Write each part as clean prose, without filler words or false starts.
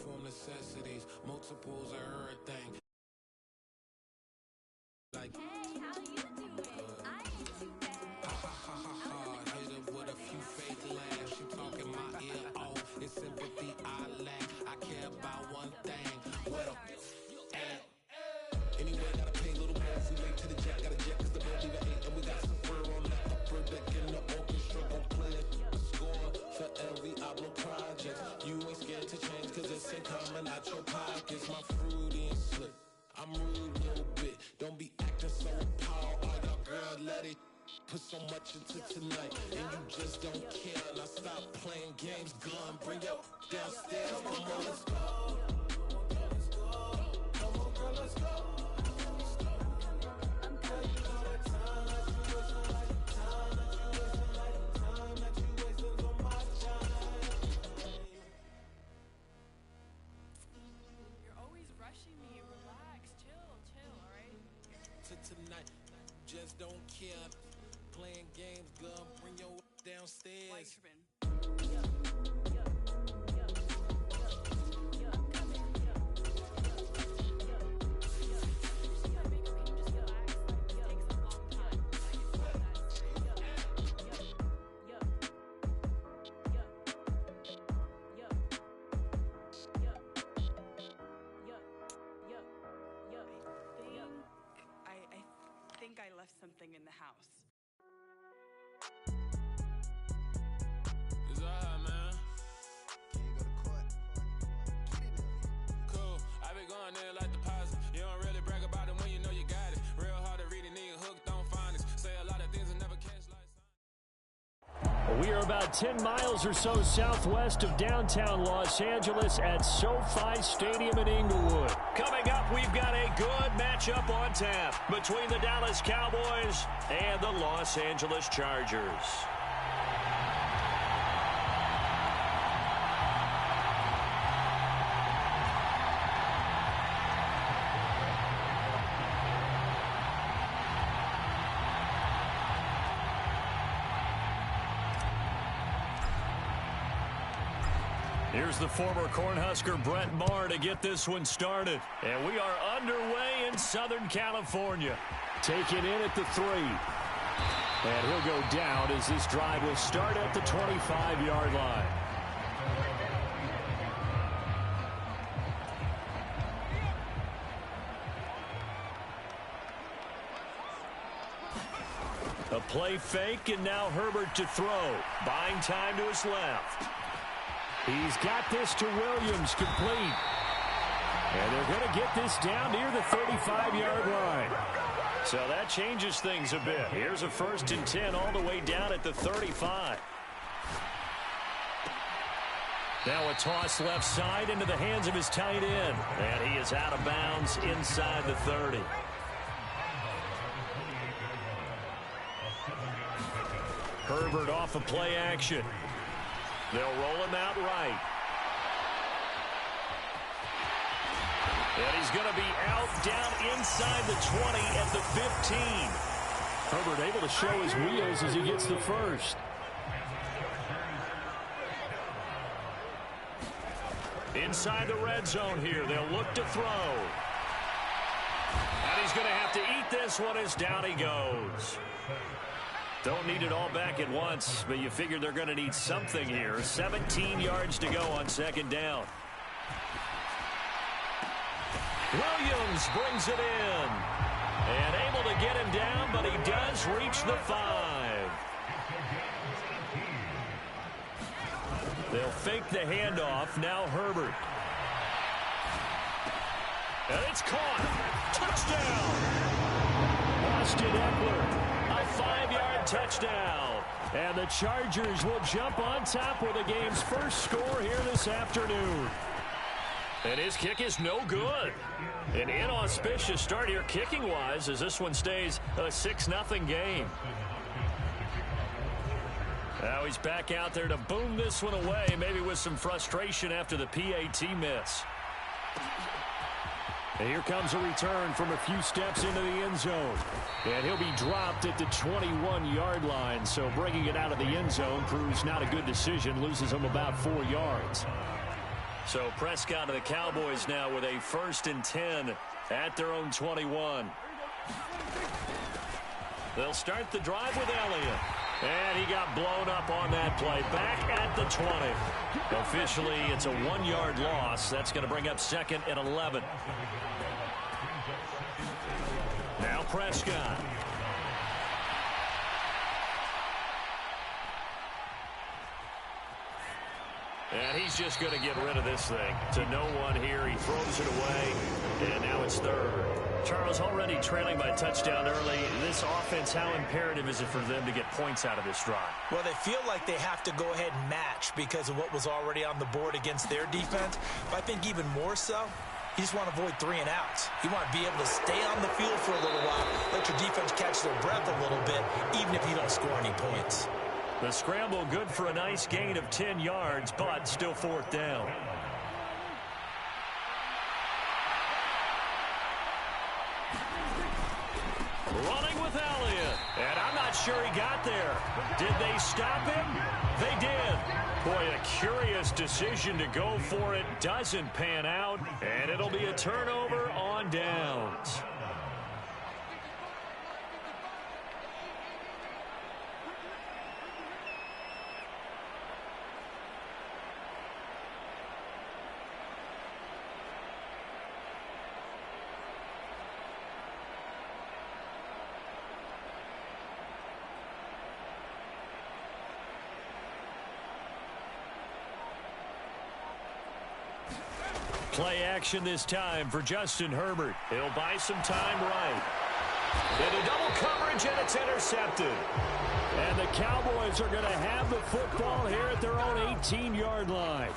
form necessities, multiples of everything. Like, hey, how you doing? I ain't too bad. Ha ha ha ha ha, hit her with a few fake laughs. She talking my ear off, it's sympathy I lack. I care about one thing, what up? Anyway, gotta pay a little more if we late to the jack. Got a jet cause the bed leave at 8 and we got some fur on the upper deck in the orchestra. Gon' play a score for every album project. You ain't scared to change cause it's ain't coming out your pockets. My fruity and slick, I'm rude a little bit. Don't be acting so appalled. All y'all girl, let it put so much into tonight and you just don't care. Now stop playing games, gun, bring your downstairs. Come on, let's go. Come on, girl, let's go. Tonight, just don't care. Playing games, girl, bring your downstairs. I left something in the house. It's alright, man. Can you go to court? Get it up. Cool. I be going there like deposit. You don't really brag about it when you know you got it. Real hard to read a nigga hooked on phonics. Say a lot of things and never catch like signs. We are about 10 miles or so southwest of downtown Los Angeles at SoFi Stadium in Inglewood. Coming up, we've got a good matchup on tap between the Dallas Cowboys and the Los Angeles Chargers. Here's the former Cornhusker Brett Maher to get this one started. And we are underway in Southern California. Taken in at the 3. And he'll go down as this drive will start at the 25-yard line. A play fake, and now Herbert to throw. Buying time to his left. He's got this to Williams, complete. And they're going to get this down near the 35-yard line. So that changes things a bit. Here's a 1st and 10 all the way down at the 35. Now a toss left side into the hands of his tight end. And he is out of bounds inside the 30. Herbert off of play action. They'll roll him out right. And he's going to be out down inside the 20 at the 15. Herbert able to show his wheels as he gets the first. Inside the red zone here. They'll look to throw. And he's going to have to eat this one as down he goes. Don't need it all back at once, but you figure they're going to need something here. 17 yards to go on 2nd down. Williams brings it in. And able to get him down, but he does reach the 5. They'll fake the handoff. Now Herbert. And it's caught. Touchdown. Austin Eckler. A 5-yard touchdown. And the Chargers will jump on top with the game's first score here this afternoon. And his kick is no good. An inauspicious start here kicking-wise as this one stays a 6-0 game. Now he's back out there to boom this one away, maybe with some frustration after the PAT miss. And here comes a return from a few steps into the end zone. And he'll be dropped at the 21-yard line. So bringing it out of the end zone proves not a good decision. Loses him about 4 yards. So Prescott and the Cowboys now with a 1st and 10 at their own 21. They'll start the drive with Elliott. And he got blown up on that play. Back at the 20. Officially, it's a 1-yard loss. That's going to bring up 2nd and 11. Now Prescott. And he's just going to get rid of this thing. To no one here. He throws it away. And now it's 3rd. Charles, already trailing by a touchdown early. This offense, how imperative is it for them to get points out of this drive? Well, they feel like they have to go ahead and match because of what was already on the board against their defense. But I think even more so, you just want to avoid 3 and outs. You want to be able to stay on the field for a little while, let your defense catch their breath a little bit, even if you don't score any points. The scramble good for a nice gain of 10 yards, but still 4th down. Running with Elliott. And I'm not sure he got there. Did they stop him? They did. Boy, a curious decision to go for it. Doesn't pan out. And it'll be a turnover on downs. Play action this time for Justin Herbert. He'll buy some time right. Into double coverage, and it's intercepted. And the Cowboys are going to have the football here at their own 18-yard line.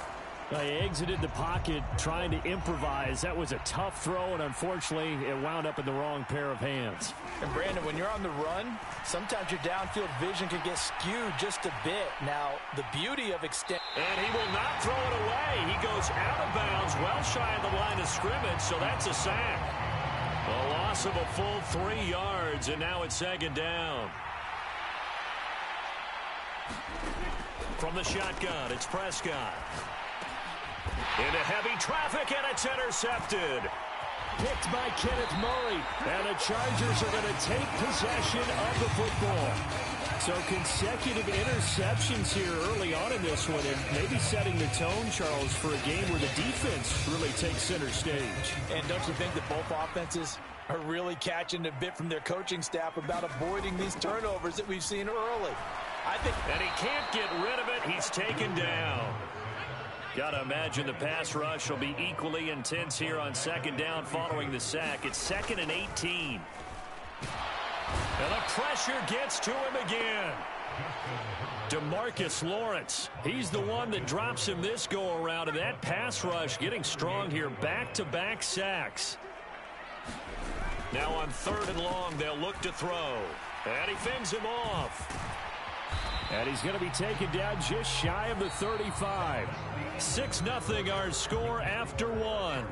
They exited the pocket trying to improvise. That was a tough throw, and unfortunately, it wound up in the wrong pair of hands. And, Brandon, when you're on the run, sometimes your downfield vision can get skewed just a bit. Now, the beauty of extend... And he will not throw it away. He goes out of bounds, well shy of the line of scrimmage, so that's a sack. A loss of a full 3 yards, and now it's 2nd down. From the shotgun, it's Prescott. Into heavy traffic, and it's intercepted. Picked by Kenneth Murray, and the Chargers are going to take possession of the football. So consecutive interceptions here early on in this one, and maybe setting the tone, Charles, for a game where the defense really takes center stage. And don't you think that both offenses are really catching a bit from their coaching staff about avoiding these turnovers that we've seen early? And he can't get rid of it. He's taken down. Got to imagine the pass rush will be equally intense here on 2nd down following the sack. It's 2nd and 18. And the pressure gets to him again. DeMarcus Lawrence. He's the one that drops him this go-around. And that pass rush getting strong here. Back-to-back sacks. Now on 3rd and long, they'll look to throw. And he fends him off. And he's going to be taken down just shy of the 35. 6-0 our score after 1.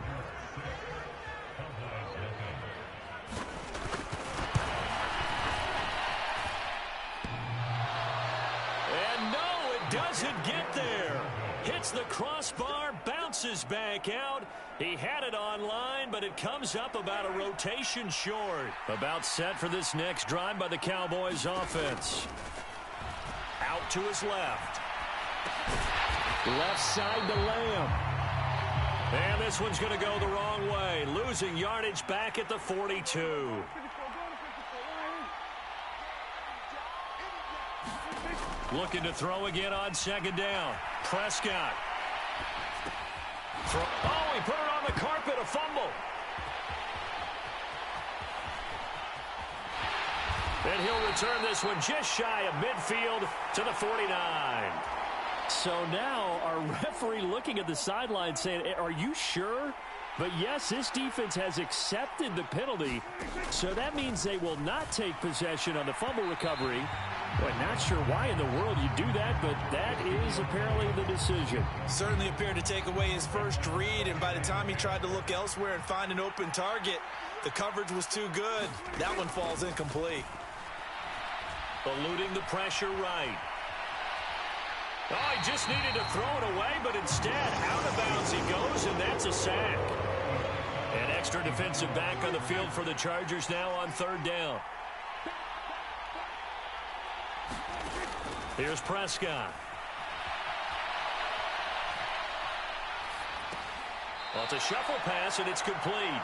And no, it doesn't get there. Hits the crossbar, bounces back out. He had it online, but it comes up about a rotation short. About set for this next drive by the Cowboys offense. Out to his left. Left side to Lamb. And this one's going to go the wrong way. Losing yardage back at the 42. Looking to throw again on 2nd down. Prescott. Oh, he put it on the carpet, a fumble. And he'll return this one just shy of midfield to the 49. So now our referee looking at the sideline saying, are you sure? But yes, this defense has accepted the penalty. So that means they will not take possession on the fumble recovery. But not sure why in the world you do that, but that is apparently the decision. Certainly appeared to take away his first read, and by the time he tried to look elsewhere and find an open target, the coverage was too good. That one falls incomplete. Eluding the pressure right. Oh, he just needed to throw it away, but instead, out of bounds he goes, and that's a sack. An extra defensive back on the field for the Chargers now on 3rd down. Here's Prescott. Well, it's a shuffle pass, and it's complete.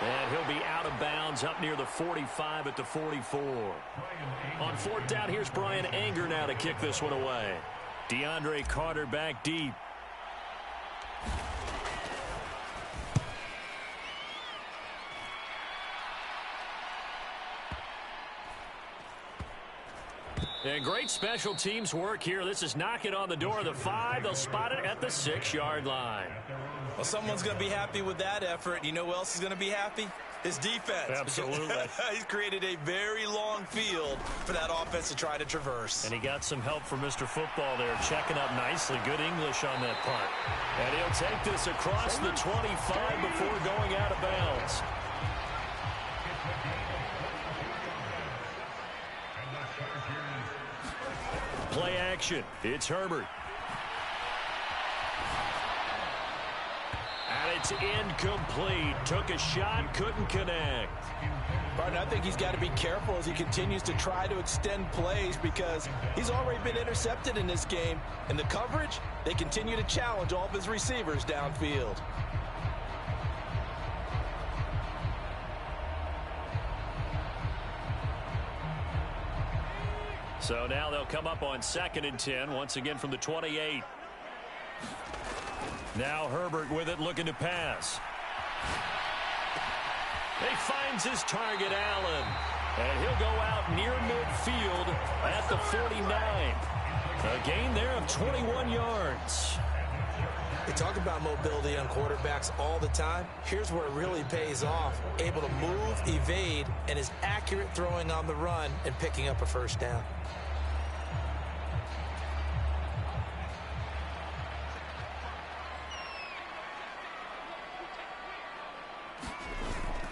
And he'll be out of bounds up near the 45 at the 44. On 4th down, here's Brian Anger now to kick this one away. DeAndre Carter back deep. And great special teams work here. This is knocking on the door of the 5. They'll spot it at the 6-yard line. Well, someone's going to be happy with that effort. You know who else is going to be happy? His defense. Absolutely. He's created a very long field for that offense to try to traverse. And he got some help from Mr. Football there, checking up nicely. Good English on that punt. And he'll take this across the 25 before going out of bounds. Play action. It's Herbert. And it's incomplete. Took a shot, couldn't connect. Martin, I think he's got to be careful as he continues to try to extend plays because he's already been intercepted in this game. And the coverage, they continue to challenge all of his receivers downfield. So now they'll come up on 2nd and 10, once again from the 28. Now Herbert with it, looking to pass. He finds his target, Allen. And he'll go out near midfield at the 49. A gain there of 21 yards. They talk about mobility on quarterbacks all the time. Here's where it really pays off. Able to move, evade, and is accurate throwing on the run and picking up a 1st down.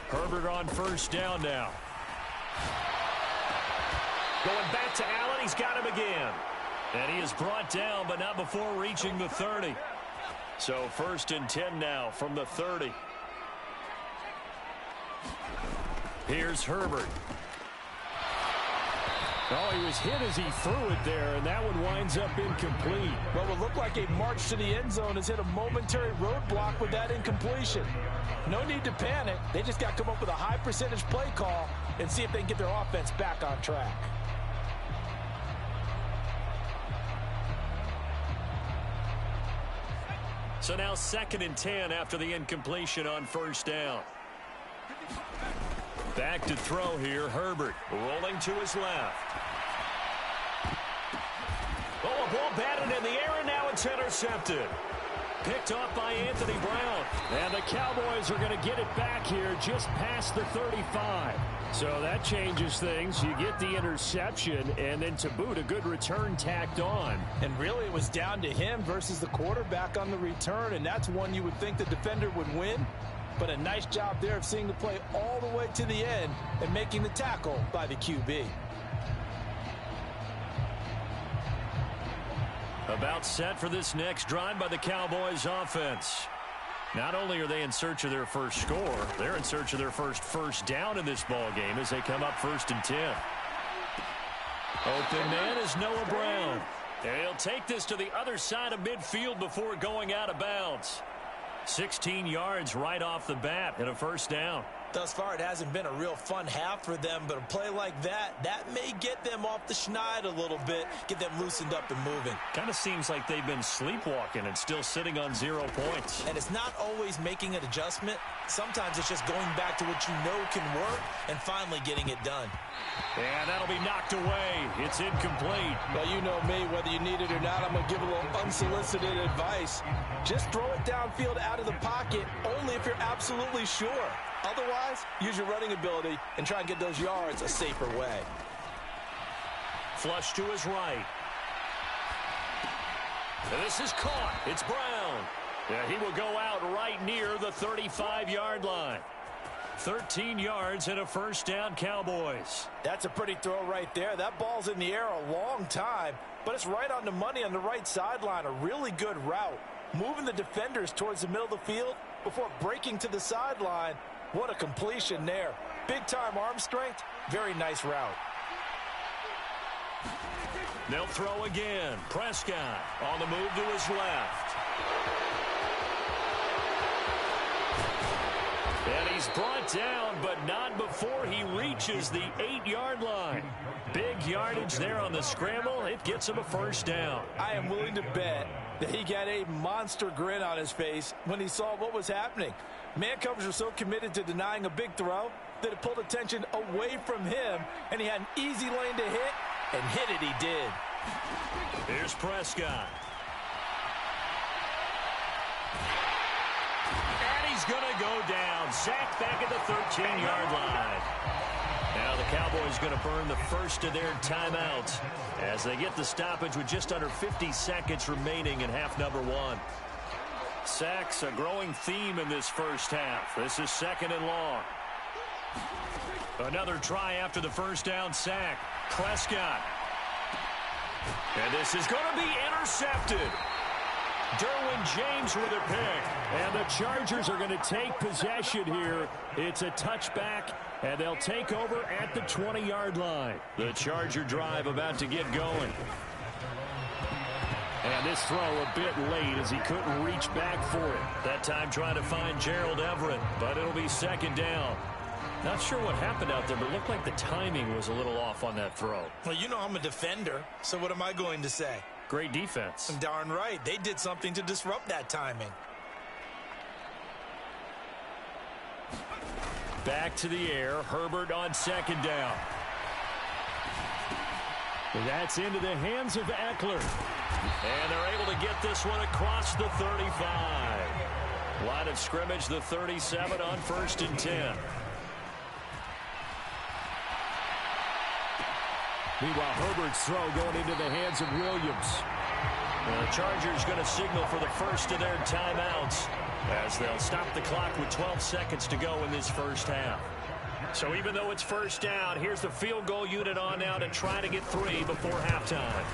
Herbert on 1st down now. Going back to Allen. He's got him again. And he is brought down, but not before reaching the 30. So 1st and 10 now from the 30. Here's Herbert. Oh, he was hit as he threw it there, and that one winds up incomplete. What would look like a march to the end zone has hit a momentary roadblock with that incompletion. No need to panic. They just got to come up with a high percentage play call and see if they can get their offense back on track. So now 2nd and 10 after the incompletion on 1st down. Back to throw here, Herbert rolling to his left. Oh, a ball batted in the air, and now it's intercepted. Picked off by Anthony Brown. And the Cowboys are going to get it back here just past the 35. So that changes things. You get the interception, and then to boot, a good return tacked on. And really, it was down to him versus the quarterback on the return, and that's one you would think the defender would win. But a nice job there of seeing the play all the way to the end and making the tackle by the QB. About set for this next drive by the Cowboys offense. Not only are they in search of their first score, they're in search of their first down in this ball game as they come up 1st and 10. Open man is Noah Brown. And he'll take this to the other side of midfield before going out of bounds. 16 yards right off the bat and a 1st down. Thus far, it hasn't been a real fun half for them, but a play like that may get them off the schneid a little bit, get them loosened up and moving. Kind of seems like they've been sleepwalking and still sitting on 0 points. And it's not always making an adjustment. Sometimes it's just going back to what you know can work and finally getting it done. And that'll be knocked away. It's incomplete. Well, you know me, whether you need it or not, I'm going to give a little unsolicited advice. Just throw it downfield out of the pocket only if you're absolutely sure. Otherwise, use your running ability and try and get those yards a safer way. Flush to his right. And this is caught. It's Brown. Yeah, he will go out right near the 35-yard line. 13 yards and a first down, Cowboys. That's a pretty throw right there. That ball's in the air a long time, but it's right on the money on the right sideline. A really good route. Moving the defenders towards the middle of the field before breaking to the sideline. What a completion there. Big-time arm strength. Very nice route. They'll throw again. Prescott on the move to his left. And he's brought down, but not before he reaches the 8-yard line. Big yardage there on the scramble. It gets him a first down. I am willing to bet that he got a monster grin on his face when he saw what was happening. Man coverage were so committed to denying a big throw that it pulled attention away from him, and he had an easy lane to hit, and hit it he did. Here's Prescott. And he's going to go down. Sacked back at the 13-yard line. Now the Cowboys going to burn the first of their timeouts as they get the stoppage with just under 50 seconds remaining in half number one. Sacks, a growing theme in this first half. This is second and long. Another try after the first down sack. Prescott. And this is going to be intercepted. Derwin James with a pick. And the Chargers are going to take possession here. It's a touchback, and they'll take over at the 20-yard line. The Charger drive about to get going. And this throw a bit late as he couldn't reach back for it. That time trying to find Gerald Everett, but it'll be second down. Not sure what happened out there, but it looked like the timing was a little off on that throw. Well, you know I'm a defender, so what am I going to say? Great defense. Darn right. They did something to disrupt that timing. Back to the air. Herbert on second down. That's into the hands of Eckler. And they're able to get this one across the 35. Line of scrimmage, the 37 on 1st and 10. Meanwhile, Herbert's throw going into the hands of Williams. And the Chargers going to signal for the first of their timeouts as they'll stop the clock with 12 seconds to go in this first half. So even though it's first down, here's the field goal unit on now to try to get 3 before halftime.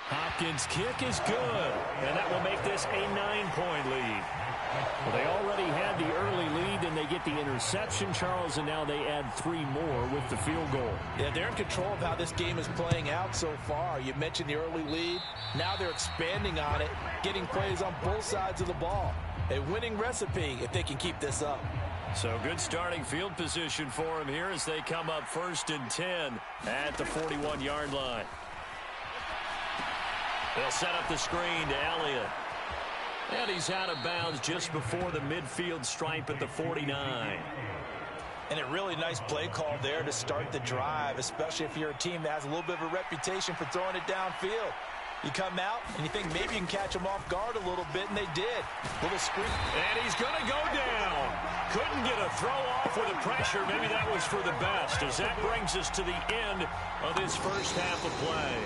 Hopkins' kick is good, and that will make this a 9-point lead. Well, they already had the early lead, and they get the interception, Charles, and now they add 3 more with the field goal. Yeah, they're in control of how this game is playing out so far. You mentioned the early lead. Now they're expanding on it, getting plays on both sides of the ball. A winning recipe if they can keep this up. So good starting field position for them here as they come up 1st and 10 at the 41-yard line. They'll set up the screen to Elliott. And he's out of bounds just before the midfield stripe at the 49. And a really nice play call there to start the drive, especially if you're a team that has a little bit of a reputation for throwing it downfield. You come out and you think maybe you can catch them off guard a little bit, and they did. Little screen. And he's going to go down. Couldn't get a throw off with the pressure. Maybe that was for the best, as that brings us to the end of this first half of play.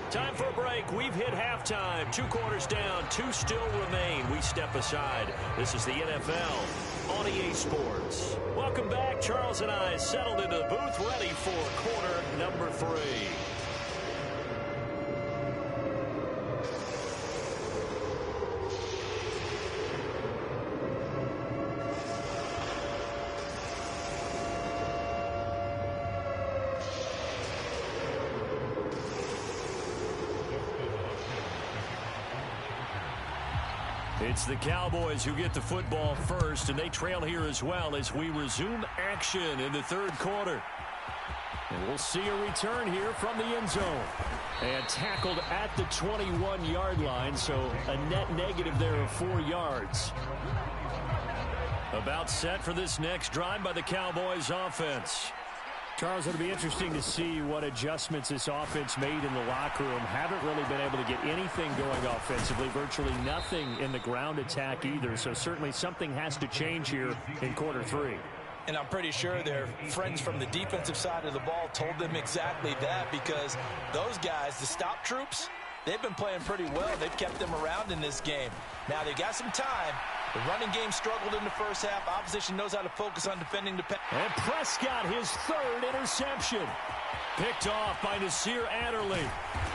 Time for a break. We've hit halftime. 2 quarters down. 2 still remain. We step aside. This is the NFL on EA Sports. Welcome back. Charles and I settled into the booth, ready for quarter number 3. It's the Cowboys who get the football first, and they trail here as well as we resume action in the 3rd quarter. And we'll see a return here from the end zone. And tackled at the 21-yard line, so a net negative there of 4 yards. About set for this next drive by the Cowboys offense. Charles, it'll be interesting to see what adjustments this offense made in the locker room. Haven't really been able to get anything going offensively, virtually nothing in the ground attack either. So certainly something has to change here in quarter 3. And I'm pretty sure their friends from the defensive side of the ball told them exactly that, because those guys, the stop troops, they've been playing pretty well. They've kept them around in this game. Now, they got some time, The running game struggled in the first half. Opposition knows how to focus on defending the pass. And Prescott, his third interception. Picked off by Nasir Adderley.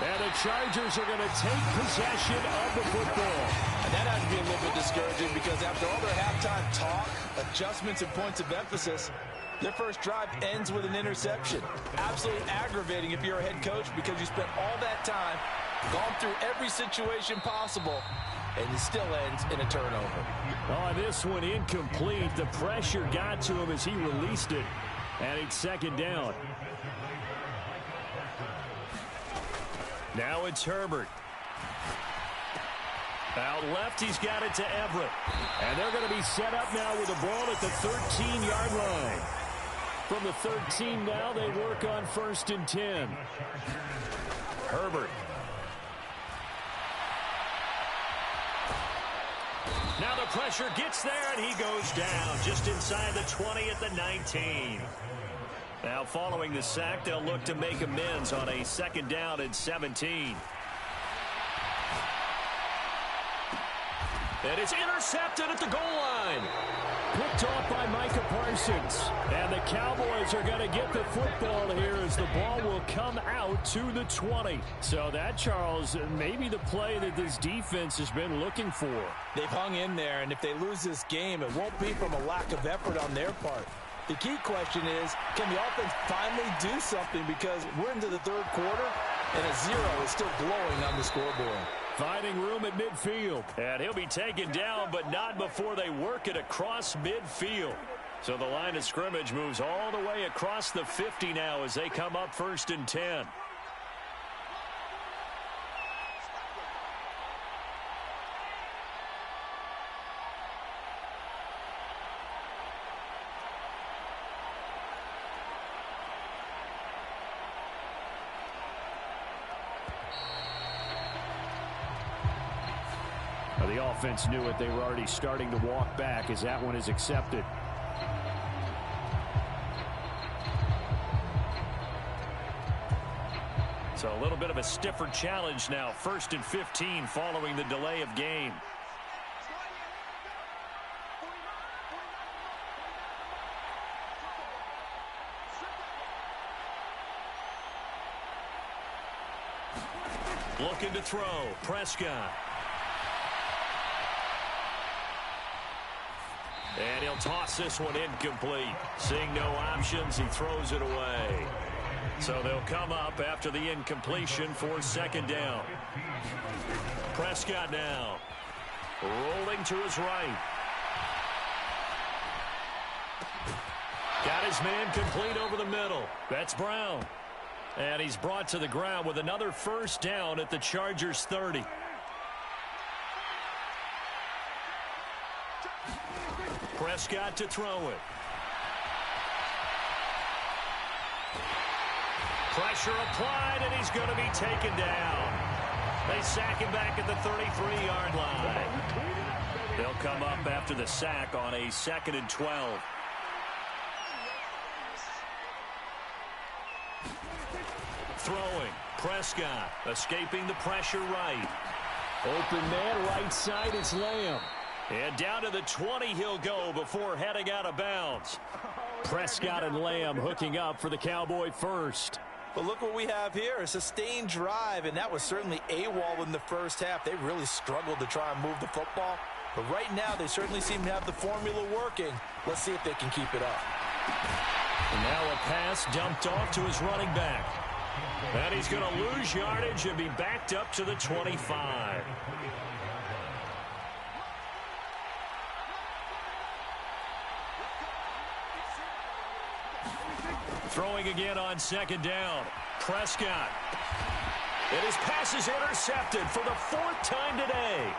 And the Chargers are going to take possession of the football. And that had to be a little bit discouraging because after all their halftime talk, adjustments, and points of emphasis, their first drive ends with an interception. Absolutely aggravating if you're a head coach because you spent all that time, gone through every situation possible, and it still ends in a turnover. Oh, this one incomplete. The pressure got to him as he released it. And it's second down. Now it's Herbert. Out left, he's got it to Everett. And they're going to be set up now with the ball at the 13-yard line. From the 13 now, they work on 1st and 10. Herbert. Now the pressure gets there, and he goes down just inside the 20 at the 19. Now following the sack, they'll look to make amends on a 2nd down and 17. And it's intercepted at the goal line. Picked off by Micah Parsons. And the Cowboys are going to get the football here as the ball will come out to the 20. So that, Charles, maybe the play that this defense has been looking for. They've hung in there, and if they lose this game, it won't be from a lack of effort on their part. The key question is, can the offense finally do something, because we're into the 3rd quarter, and a 0 is still glowing on the scoreboard. Finding room at midfield. And he'll be taken down, but not before they work it across midfield. So the line of scrimmage moves all the way across the 50 now as they come up 1st and 10. The offense knew it. They were already starting to walk back as that one is accepted. So a little bit of a stiffer challenge now. 1st and 15 following the delay of game. Looking to throw. Prescott. And he'll toss this one incomplete. Seeing no options, he throws it away. So they'll come up after the incompletion for 2nd down. Prescott now. Rolling to his right. Got his man complete over the middle. That's Brown. And he's brought to the ground with another 1st down at the Chargers 30. Prescott to throw it. Pressure applied, and he's going to be taken down. They sack him back at the 33-yard line. They'll come up after the sack on a 2nd and 12. Throwing. Prescott escaping the pressure right. Open man right side, it's Lamb. And down to the 20 he'll go before heading out of bounds. Prescott and Lamb hooking up for the Cowboy first. But look what we have here, a sustained drive, and that was certainly AWOL in the first half. They really struggled to try and move the football. But right now, they certainly seem to have the formula working. Let's see if they can keep it up. And now a pass dumped off to his running back. And he's going to lose yardage and be backed up to the 25. Throwing again on 2nd down. Prescott. And his pass is intercepted for the 4th time today.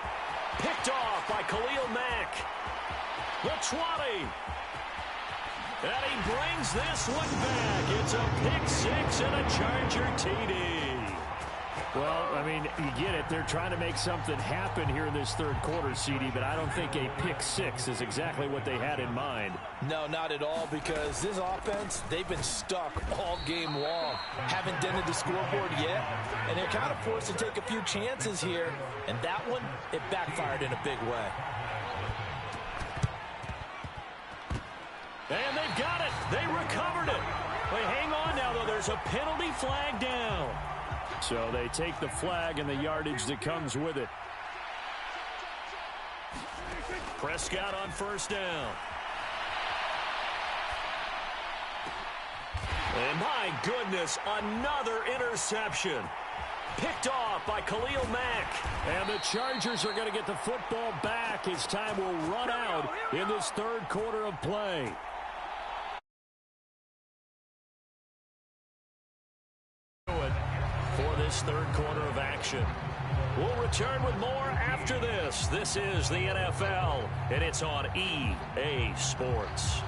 Picked off by Khalil Mack. The 20. And he brings this one back. It's a pick 6 and a Charger TD. Well, I mean, you get it. They're trying to make something happen here in this 3rd quarter, CD, but I don't think a pick 6 is exactly what they had in mind. No, not at all, because this offense, they've been stuck all game long. Haven't dented the scoreboard yet, and they're kind of forced to take a few chances here, and that one, it backfired in a big way. And they've got it. They recovered it. Wait, hang on now, though. There's a penalty flag down. So they take the flag and the yardage that comes with it. Prescott on first down. And my goodness, another interception. Picked off by Khalil Mack. And the Chargers are going to get the football back as time will run out in this third quarter of play. For this third quarter of action. We'll return with more after this. This is the NFL, and it's on EA Sports.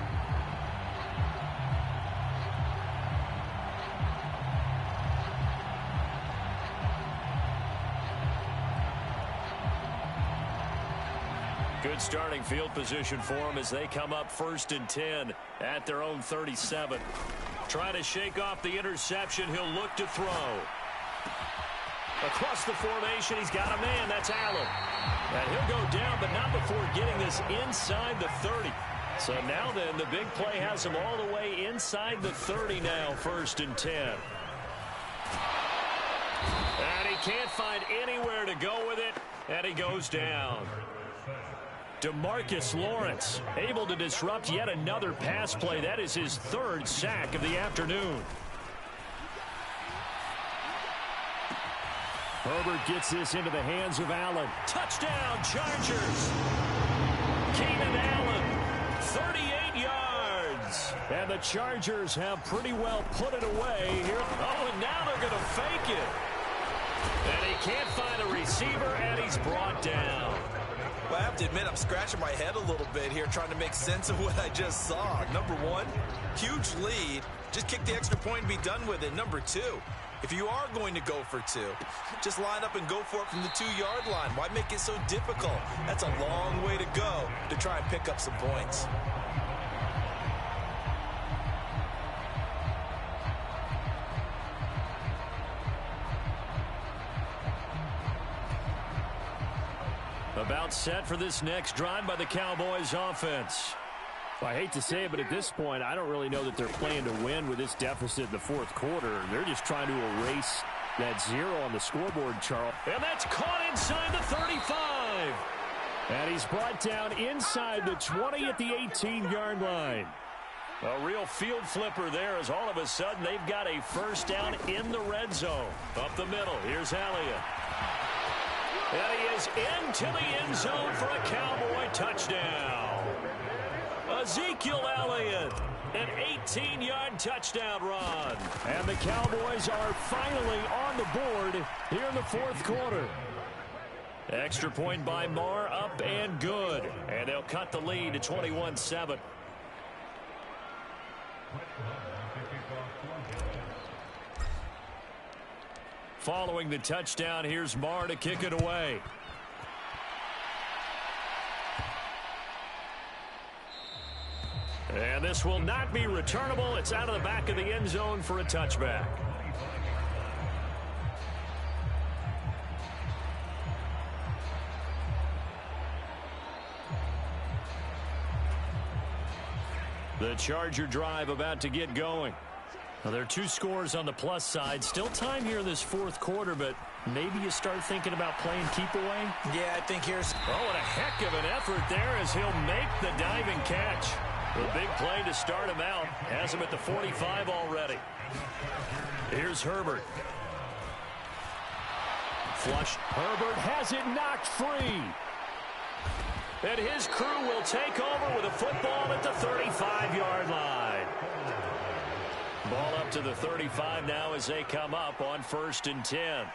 Good starting field position for them as they come up 1st and 10 at their own 37. Trying to shake off the interception. He'll look to throw. Across the formation, he's got a man. That's Allen. And he'll go down, but not before getting this inside the 30. So now then, the big play has him all the way inside the 30 now, 1st and 10. And he can't find anywhere to go with it, and he goes down. DeMarcus Lawrence able to disrupt yet another pass play. That is his 3rd sack of the afternoon. Herbert gets this into the hands of Allen. Touchdown, Chargers. Keenan Allen, 38 yards. And the Chargers have pretty well put it away here. Oh, and now they're going to fake it. And he can't find a receiver, and he's brought down. Well, I have to admit, I'm scratching my head a little bit here trying to make sense of what I just saw. Number one, huge lead. Just kick the extra point and be done with it. Number two, if you are going to go for two, just line up and go for it from the 2-yard line. Why make it so difficult? That's a long way to go to try and pick up some points. About set for this next drive by the Cowboys offense. Well, I hate to say it, but at this point, I don't really know that they're playing to win with this deficit in the fourth quarter. They're just trying to erase that 0 on the scoreboard, Charles. And that's caught inside the 35. And he's brought down inside the 20 at the 18-yard line. A real field flipper there as all of a sudden they've got a first down in the red zone. Up the middle, here's Elliott. And he is into the end zone for a Cowboy touchdown. Ezekiel Elliott, an 18-yard touchdown run. And the Cowboys are finally on the board here in the fourth quarter. Extra point by Marr, up and good. And they'll cut the lead to 21-7. Following the touchdown, here's Marr to kick it away. And this will not be returnable. It's out of the back of the end zone for a touchback. The Charger drive about to get going. Well, there are 2 scores on the plus side. Still time here in this fourth quarter, but maybe you start thinking about playing keep away? Yeah, I think here's... Oh, and a heck of an effort there as he'll make the diving catch. A big play to start him out. Has him at the 45 already. Here's Herbert. Flush. Herbert has it knocked free. And his crew will take over with a football at the 35-yard line. Ball up to the 35 now as they come up on 1st and 10.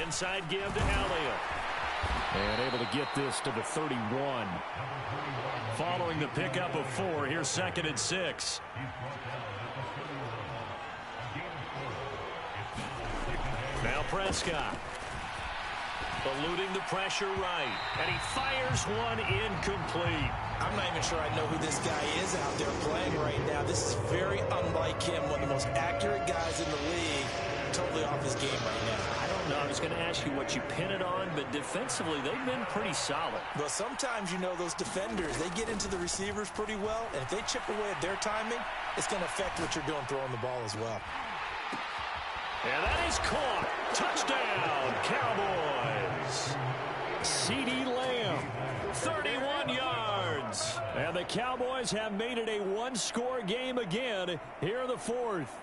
Inside give to Elliott. And able to get this to the 31. Following the pickup of 4, here's 2nd and 6. Now Prescott. Eluding the pressure right. And he fires one incomplete. I'm not even sure I know who this guy is out there playing right now. This is very unlike him. One of the most accurate guys in the league. Totally off his game right now. I don't No, I was going to ask you what you pin it on, but defensively, they've been pretty solid. Well, sometimes, those defenders, they get into the receivers pretty well, and if they chip away at their timing, it's going to affect what you're doing throwing the ball as well. And that is caught. Touchdown, Cowboys. CeeDee Lamb, 31 yards. And the Cowboys have made it a one-score game again here in the fourth.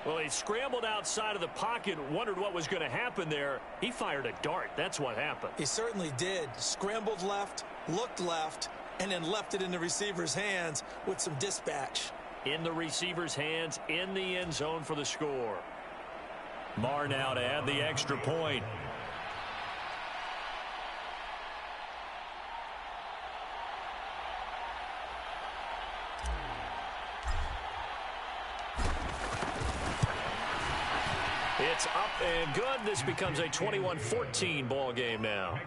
Well, he scrambled outside of the pocket, wondered what was going to happen there. He fired a dart. That's what happened. He certainly did. Scrambled left, looked left, and then left it in the receiver's hands with some dispatch. In the receiver's hands, in the end zone for the score. Marr now to add the extra point. It's up and good. This becomes a 21-14 ball game now.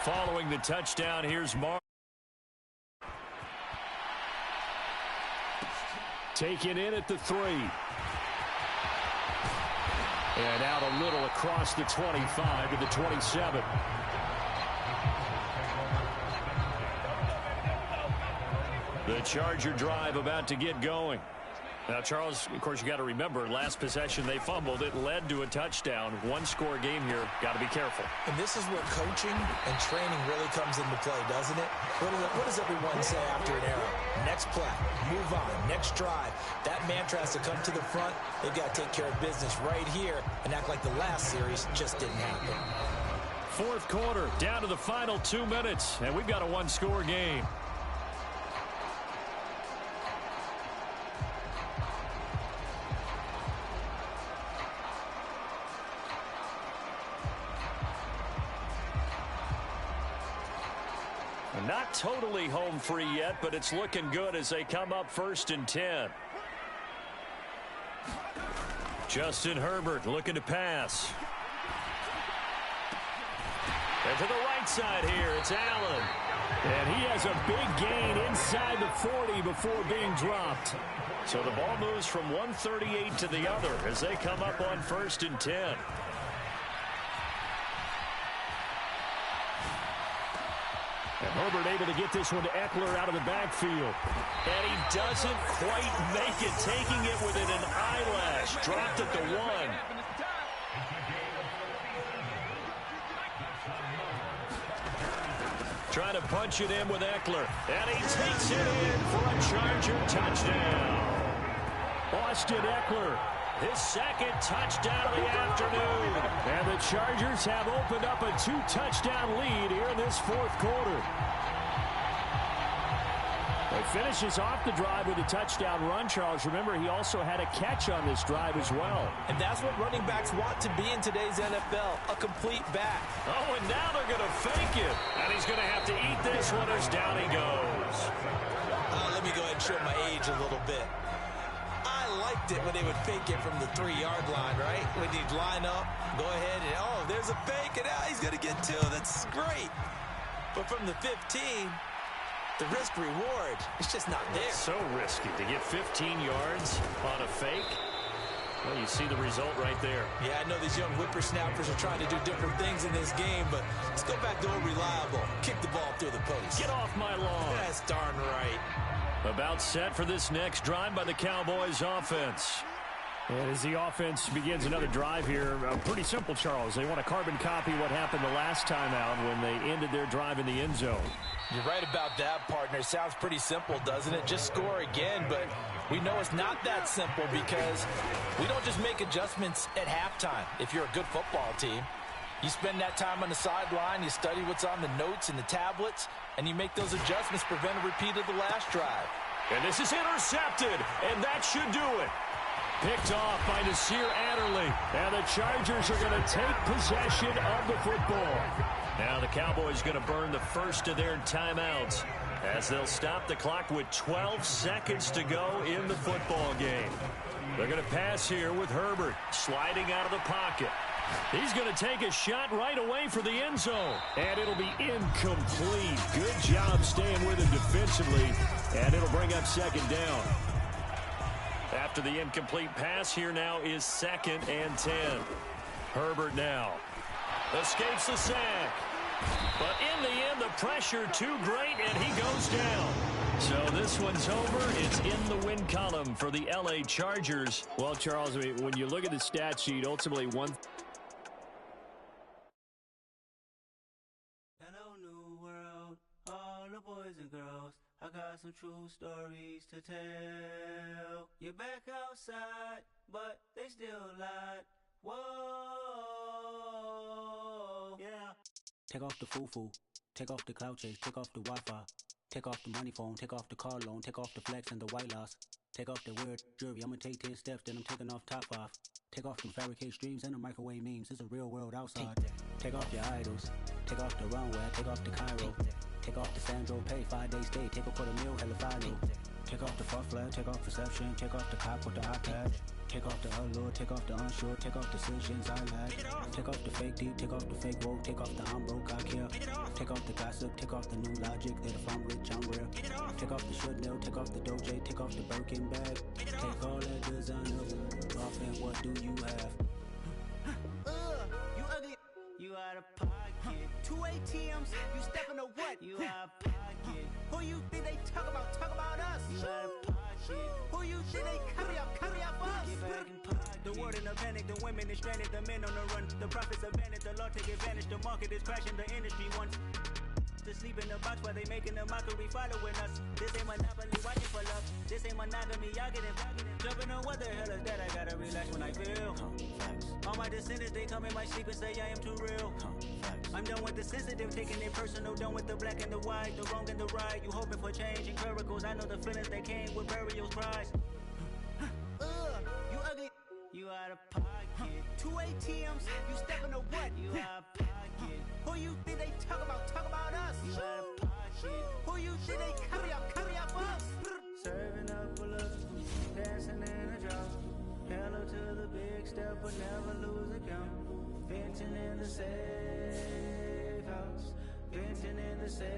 Following the touchdown, here's Marr. Taken in at the 3. And out a little across the 25 to the 27. The Charger drive about to get going. Now, Charles, of course, you got to remember, last possession they fumbled. It led to a touchdown. One-score game here. Got to be careful. And this is where coaching and training really comes into play, doesn't it? What does everyone say after an error? Next play, move on, next drive. That mantra has to come to the front. They've got to take care of business right here and act like the last series just didn't happen. Fourth quarter, down to the final 2 minutes, and we've got a one-score game. Not totally home free yet, but it's looking good as they come up 1st and 10. Justin Herbert looking to pass. And to the right side here, it's Allen. And he has a big gain inside the 40 before being dropped. So the ball moves from 138 to the other as they come up on 1st and 10. And Herbert able to get this one to Eckler out of the backfield. And he doesn't quite make it, taking it within an eyelash. Dropped at the 1. Trying to punch it in with Eckler. And he takes it in for a Charger touchdown. Austin Eckler, his second touchdown of the afternoon. And the Chargers have opened up a 2-touchdown lead here in this fourth quarter. He finishes off the drive with a touchdown run, Charles. Remember, he also had a catch on this drive as well. And that's what running backs want to be in today's NFL, a complete back. Oh, and now they're going to fake it. And he's going to have to eat this one as down he goes. Let me go ahead and show my age a little bit. I liked it when they would fake it from the 3-yard line, right? When he'd line up, go ahead, and oh, there's a fake, and now he's going to get 2. That's great. But from the 15, the risk-reward, it's just not there. It's so risky to get 15 yards on a fake. Well, you see the result right there. Yeah, I know these young whippersnappers are trying to do different things in this game, but let's go back to old reliable. Kick the ball through the post. Get off my lawn. That's darn right. About set for this next drive by the Cowboys offense. And as the offense begins another drive here, pretty simple, Charles. They want to carbon copy what happened the last time out when they ended their drive in the end zone. You're right about that, partner. Sounds pretty simple, doesn't it? Just score again, but we know it's not that simple because we don't just make adjustments at halftime. If you're a good football team, you spend that time on the sideline, you study what's on the notes and the tablets, and you make those adjustments, prevent a repeat of the last drive. And this is intercepted, and that should do it. Picked off by Nasir Adderley. And the Chargers are going to take possession of the football. Now the Cowboys going to burn the first of their timeouts. as they'll stop the clock with 12 seconds to go in the football game. They're going to pass here with Herbert sliding out of the pocket. He's going to take a shot right away for the end zone, and it'll be incomplete. Good job staying with him defensively, and it'll bring up second down. After the incomplete pass, here now is 2nd and 10. Herbert now escapes the sack. But in the end, the pressure too great, and he goes down. So this one's over. It's in the win column for the L.A. Chargers. Well, Charles, I mean, when you look at the stat sheet, ultimately one. Hello, new world, all the boys and girls. I got some true stories to tell. You're back outside, but they still lied. Whoa, yeah. Take off the foo-foo, take off the cloud chase, take off the Wi-Fi, take off the money phone, take off the car loan, take off the flex and the white loss, take off the weird jewelry. I'ma take 10 steps, then I'm taking off top 5. Take off the fabricated streams and the microwave memes. It's a real world outside. Take off your idols, take off the runway, take off the Cairo, take off the Sandro pay, 5-day stay, take a $250,000 hella follow. Take off the fuck flag, take off perception, take off the cop with the iPad. Take off the allure, take off the unsure, take off decisions I lack. Take off the fake deep, take off the fake woke, take off the I'm broke, I care. Take off the gossip, take off the new logic that if I'm rich, I'm real. Take off the should know, take off the Doja, take off the Birkin bag. Take all that designer off and what do you have? You ugly, you out of pocket. 2 ATMs, you stepping to what? You out of pocket. Who you think they talk about us? You out of pocket. Who you think they carry up us? Get back in pocket. The world in a panic, the women is stranded, the men on the run. The profits abandoned, the law take advantage. The market is crashing, the industry wants to sleep in the box while they making a mockery following us. This ain't monopoly, watching for love. This ain't monogamy, y'all getting jumping on what the hell is that? I gotta relax when I feel. All my descendants, they come in my sleep and say I am too real. I'm done with the sensitive, taking it personal. Done with the black and the white, the wrong and the right. You hoping for change and miracles. I know the feelings that came with burial cries. You ugly, you out of pocket. 2 ATMs, you stepping to what? You out of pocket. Who you think they talk about us? You out of pocket. Who you think they carry up us? Serving up for love, dancing in a drop. Hello to the big step, but never lose a count. Venting in the safe house, venting in the safe.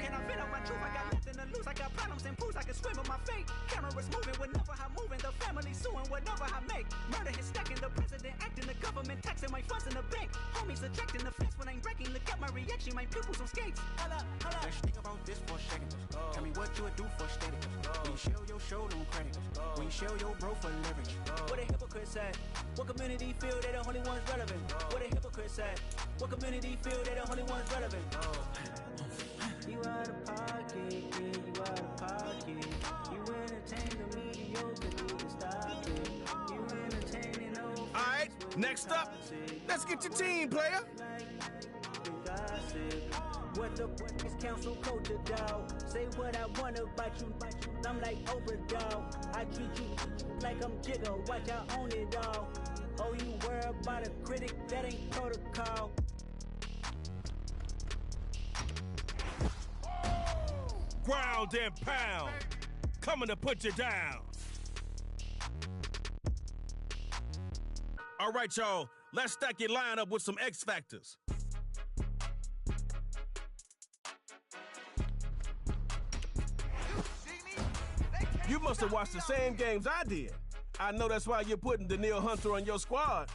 Can I vent out my truth? I got nothing to lose. I got problems and pools. I can swim with my fate. Cameras moving whenever I'm moving. The family suing whatever I make. Murder is stacking. The president acting. The government taxing my funds in the bank. Homies ejecting the fence when I'm breaking. Look at my reaction. My pupils on skates. Holla, holla. Let's think about this for a second. Tell me what you would do for static. When you show your show, no credit. When you show your bro for leverage. What a hypocrite said. What community feel they the only ones relevant? What a hypocrite said. What community feel they the only ones relevant? You out of pocket, yeah, you out of pocket. You entertain the mediocre, need to stop it. You entertaining those. Alright, next up, let's get your team, player. What the is council code to dog? Say what I want about you. I'm like Oprah, dog. I treat you like I'm Jigga. Watch I own it all. Oh, you worry about a critic? That ain't protocol. Ground and pound, coming to put you down. All right, y'all, let's stack your lineup with some X factors. You must have watched the same games I did. I know that's why you're putting Danielle Hunter on your squad.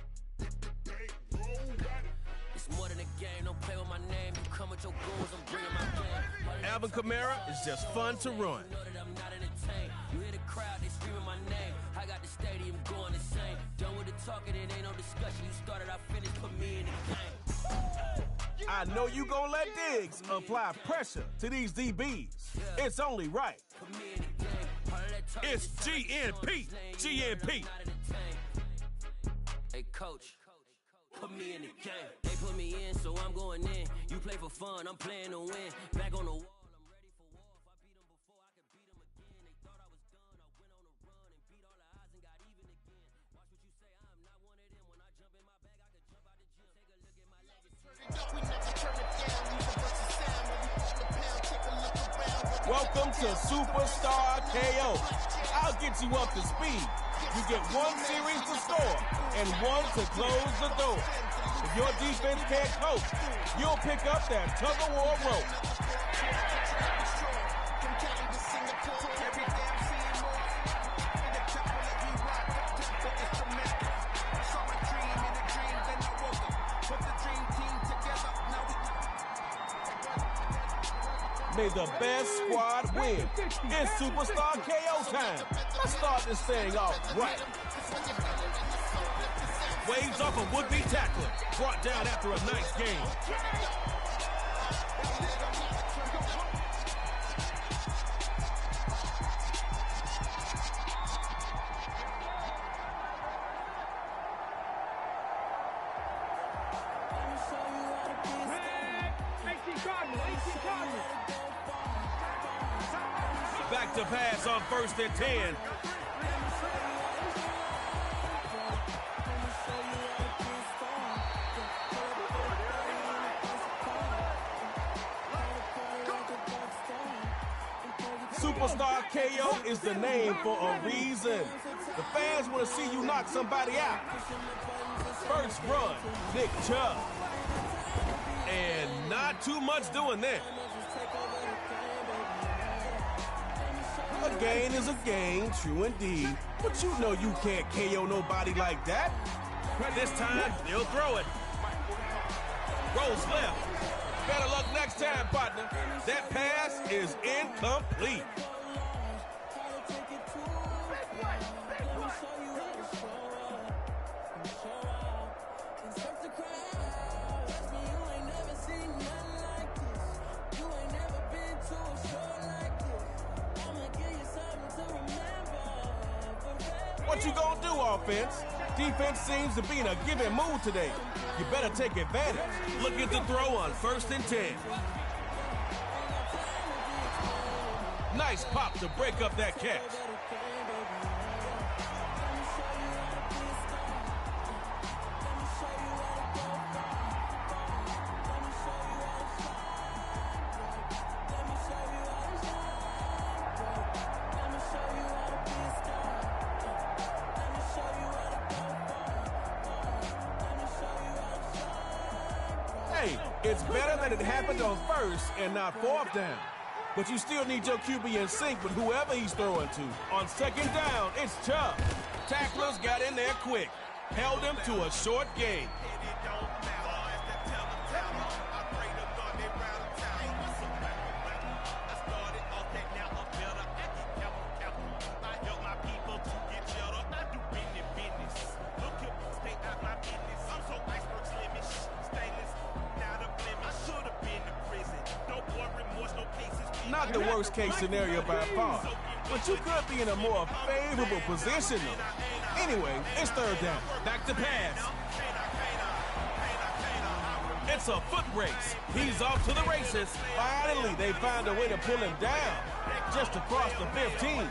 It's more than a game, don't play with my name. You come with your goons, I'm bringing my game. Alvin Kamara is just fun to run. You know that I'm not entertained. You hear the crowd, they screaming my name. I got the stadium going insane. Done with the talking, it ain't no discussion. You started, I finished, put me in the game. I know you gonna let Diggs apply pressure to these DBs. It's only right. Put me in the game. It's GNP. GNP. Hey, coach. Put me in the game. They put me in, so I'm going in. You play for fun, I'm playing to win. Back on the wall, I'm ready for war. If I beat them before, I can beat them again. They thought I was done, I went on a run and beat all the odds and got even again. Watch what you say, I'm not one of them. When I jump in my bag, I can jump out the gym. Take a look at my legacy. We never turn it down, we the versus sound. When we push the pound, take a look Welcome to Superstar KO. I'll get you up to speed. You get one series to score and one to close the door. If your defense can't cope, you'll pick up that tug-of-war rope. May the best squad win. It's Superstar KO time. Let's start this thing off right. Waves off a would-be tackler. Brought down after a nice game. Back to pass on 1st and 10. Superstar KO is the name for a reason. The fans want to see you knock somebody out. First run, Nick Chubb. And not too much doing that. A gain is a gain, true indeed. But you know you can't KO nobody like that. This time, they'll throw it. Rolls left. Better luck next time, partner. That pass is incomplete. What you gonna do, offense? Defense seems to be in a giving mood today. You better take advantage. Looking to throw on 1st and 10. Nice pop to break up that catch. Hey, it's better that it happened on 1st and not 4th down. But you still need your QB in sync with whoever he's throwing to. On 2nd down, it's Chubb. Tacklers got in there quick. Held him to a short gain. Not the worst case scenario by far, but you could be in a more favorable position though. Anyway, it's 3rd down. Back to pass. It's a foot race. He's off to the races. Finally, they find a way to pull him down. Just across the 15.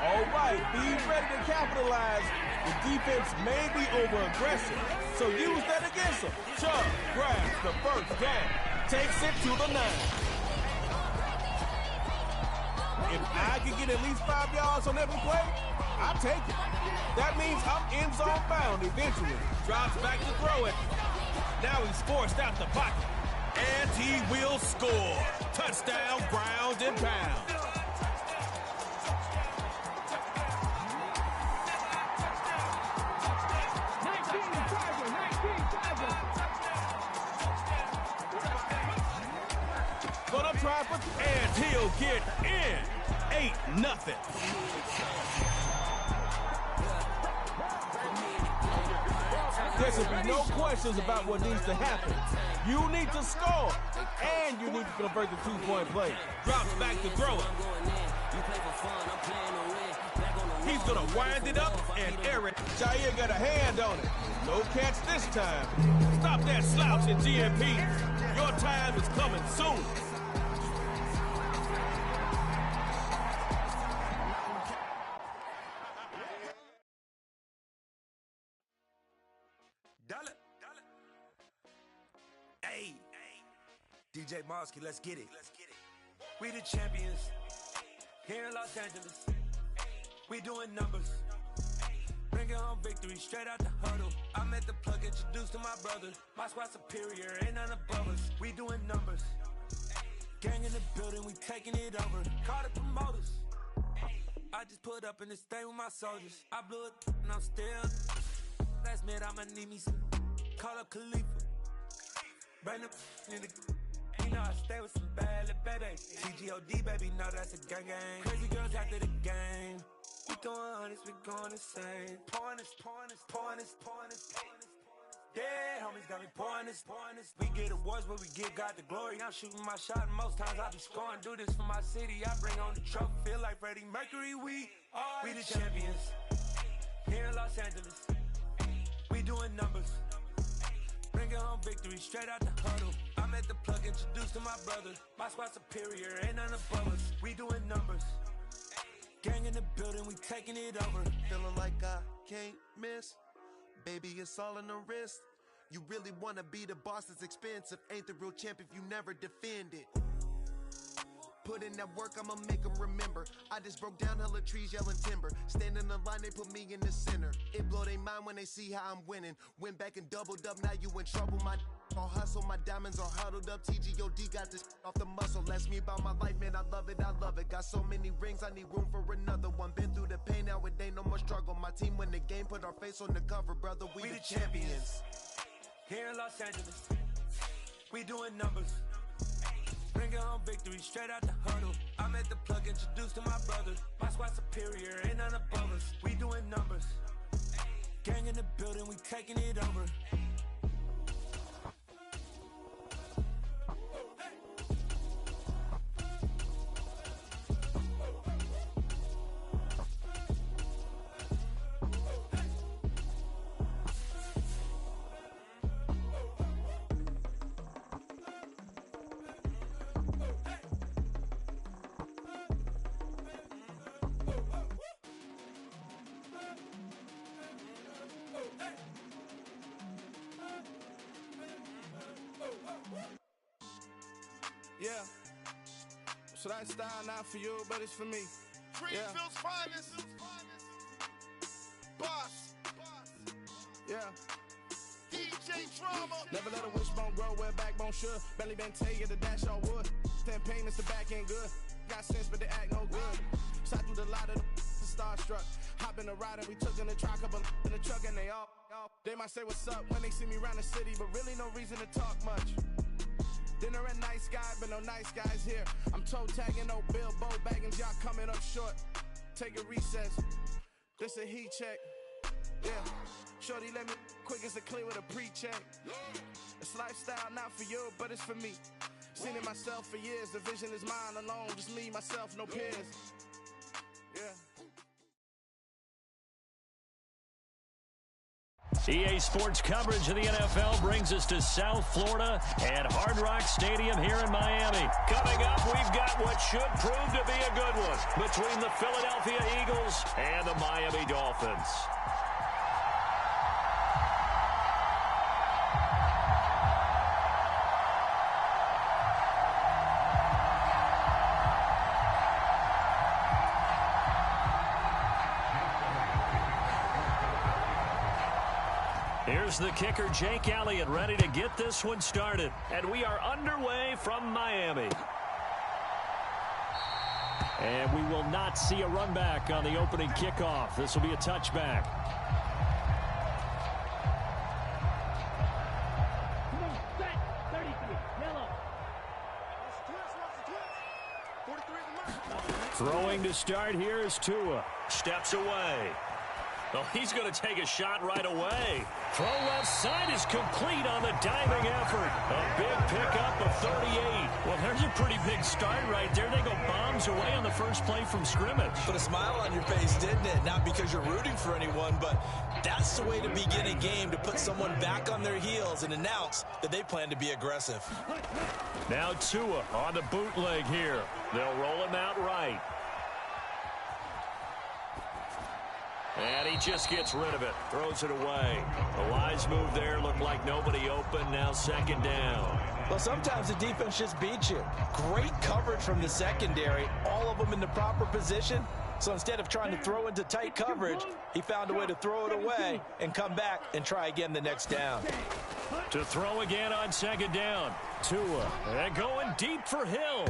All right, be ready to capitalize. The defense may be over-aggressive, so use that against them. Chubb grabs the 1st down, takes it to the 9. If I could get at least 5 yards on every play, I'll take it. That means I'm end zone bound eventually. Drops back to throw it. Now he's forced out the pocket. And he will score. Touchdown, ground and pound. Gonna try for, and he'll get in. 8-0. There should be no questions about what needs to happen. You need to score, and you need to convert the 2-point play. Drops back to throw it. He's gonna wind it up and air it. Jair got a hand on it. No catch this time. Stop that slouch in GMP. Your time is coming soon. DJ Mosky, let's get it. We the champions here in Los Angeles. We doing numbers. Bringing home victory straight out the huddle. I'm at the plug, introduced to my brother. My squad superior, ain't none above us. We doing numbers. Gang in the building, we taking it over. Call the promoters. I just put up in this thing with my soldiers. I blew it and I'm still. Last minute, I'ma need me some. Call up Khalifa. Bring the in the. You know I stay with some bad little baby. TGOD, baby, know that's a gang gang. Crazy girls after the game. We throwing hundreds, we going insane. Pouring this. Yeah, homies got me pouring this. We get awards, but we give God the glory. I'm shooting my shot, and most times I be scoring. Do this for my city, I bring on the trophy. Feel like Freddie Mercury, we the champions. Here in Los Angeles, we doing numbers. Bringing home victory straight out the huddle. I'm at the plug, introduced to my brother. My squad superior, ain't none above us. We doing numbers. Gang in the building, we taking it over. Feeling like I can't miss. Baby, it's all in the wrist. You really wanna be the boss, it's expensive. Ain't the real champ if you never defend it. Put in that work, I'ma make them remember. I just broke down hella trees, yelling timber. Stand in the line, they put me in the center. It blow their mind when they see how I'm winning. Went back and doubled up, now you in trouble. My all hustle, my diamonds are huddled up. TGOD got this off the muscle. Ask me about my life, man, I love it. Got so many rings, I need room for another one. Been through the pain, now it ain't no more struggle. My team win the game, put our face on the cover, brother. We the champions. Here in Los Angeles, we doing numbers. Bringing home victory straight out the huddle. I'm at the plug, introduced to my brother. My squad superior, ain't none above us. We doing numbers. Gang in the building, we taking it over. Yeah. So that style not for you, but it's for me. Greenfield's finest. Boss. Yeah. DJ Drama. Never let a wishbone grow where backbone should. Belly been tell you the dash all wood. 10 payments, the back ain't good. Got sense, but they act no good. Shot through the lot of the starstruck. Hop in the ride and we took in the truck, couple in the truck and they all. They might say what's up when they see me around the city, but really no reason to talk much. Dinner at nice guy, but no nice guys here. I'm toe tagging, no Bilbo baggins, y'all coming up short. Take a recess. This a heat check. Yeah. Shorty let me quick as a clear with a pre-check. It's lifestyle not for you, but it's for me. Seen it myself for years. The vision is mine alone. Just me, myself, no peers. Yeah. EA Sports coverage of the NFL brings us to South Florida at Hard Rock Stadium here in Miami. Coming up, we've got what should prove to be a good one between the Philadelphia Eagles and the Miami Dolphins. Here's the kicker, Jake Elliott, ready to get this one started. And we are underway from Miami. And we will not see a run back on the opening kickoff. This will be a touchback. Throwing to start here is Tua. Steps away. Well, he's going to take a shot right away. Throw left side is complete on the diving effort. A big pickup of 38. Well, there's a pretty big start right there. They go bombs away on the first play from scrimmage. Put a smile on your face, didn't it? Not because you're rooting for anyone, but that's the way to begin a game, to put someone back on their heels and announce that they plan to be aggressive. Now Tua on the bootleg here. They'll roll him out right. And he just gets rid of it. Throws it away. A wise move there. Looked like nobody open. Now second down. Well, sometimes the defense just beats you. Great coverage from the secondary, all of them in the proper position. So instead of trying to throw into tight coverage, he found a way to throw it away and come back and try again the next down. To throw again on second down. Tua, and going deep for Hill.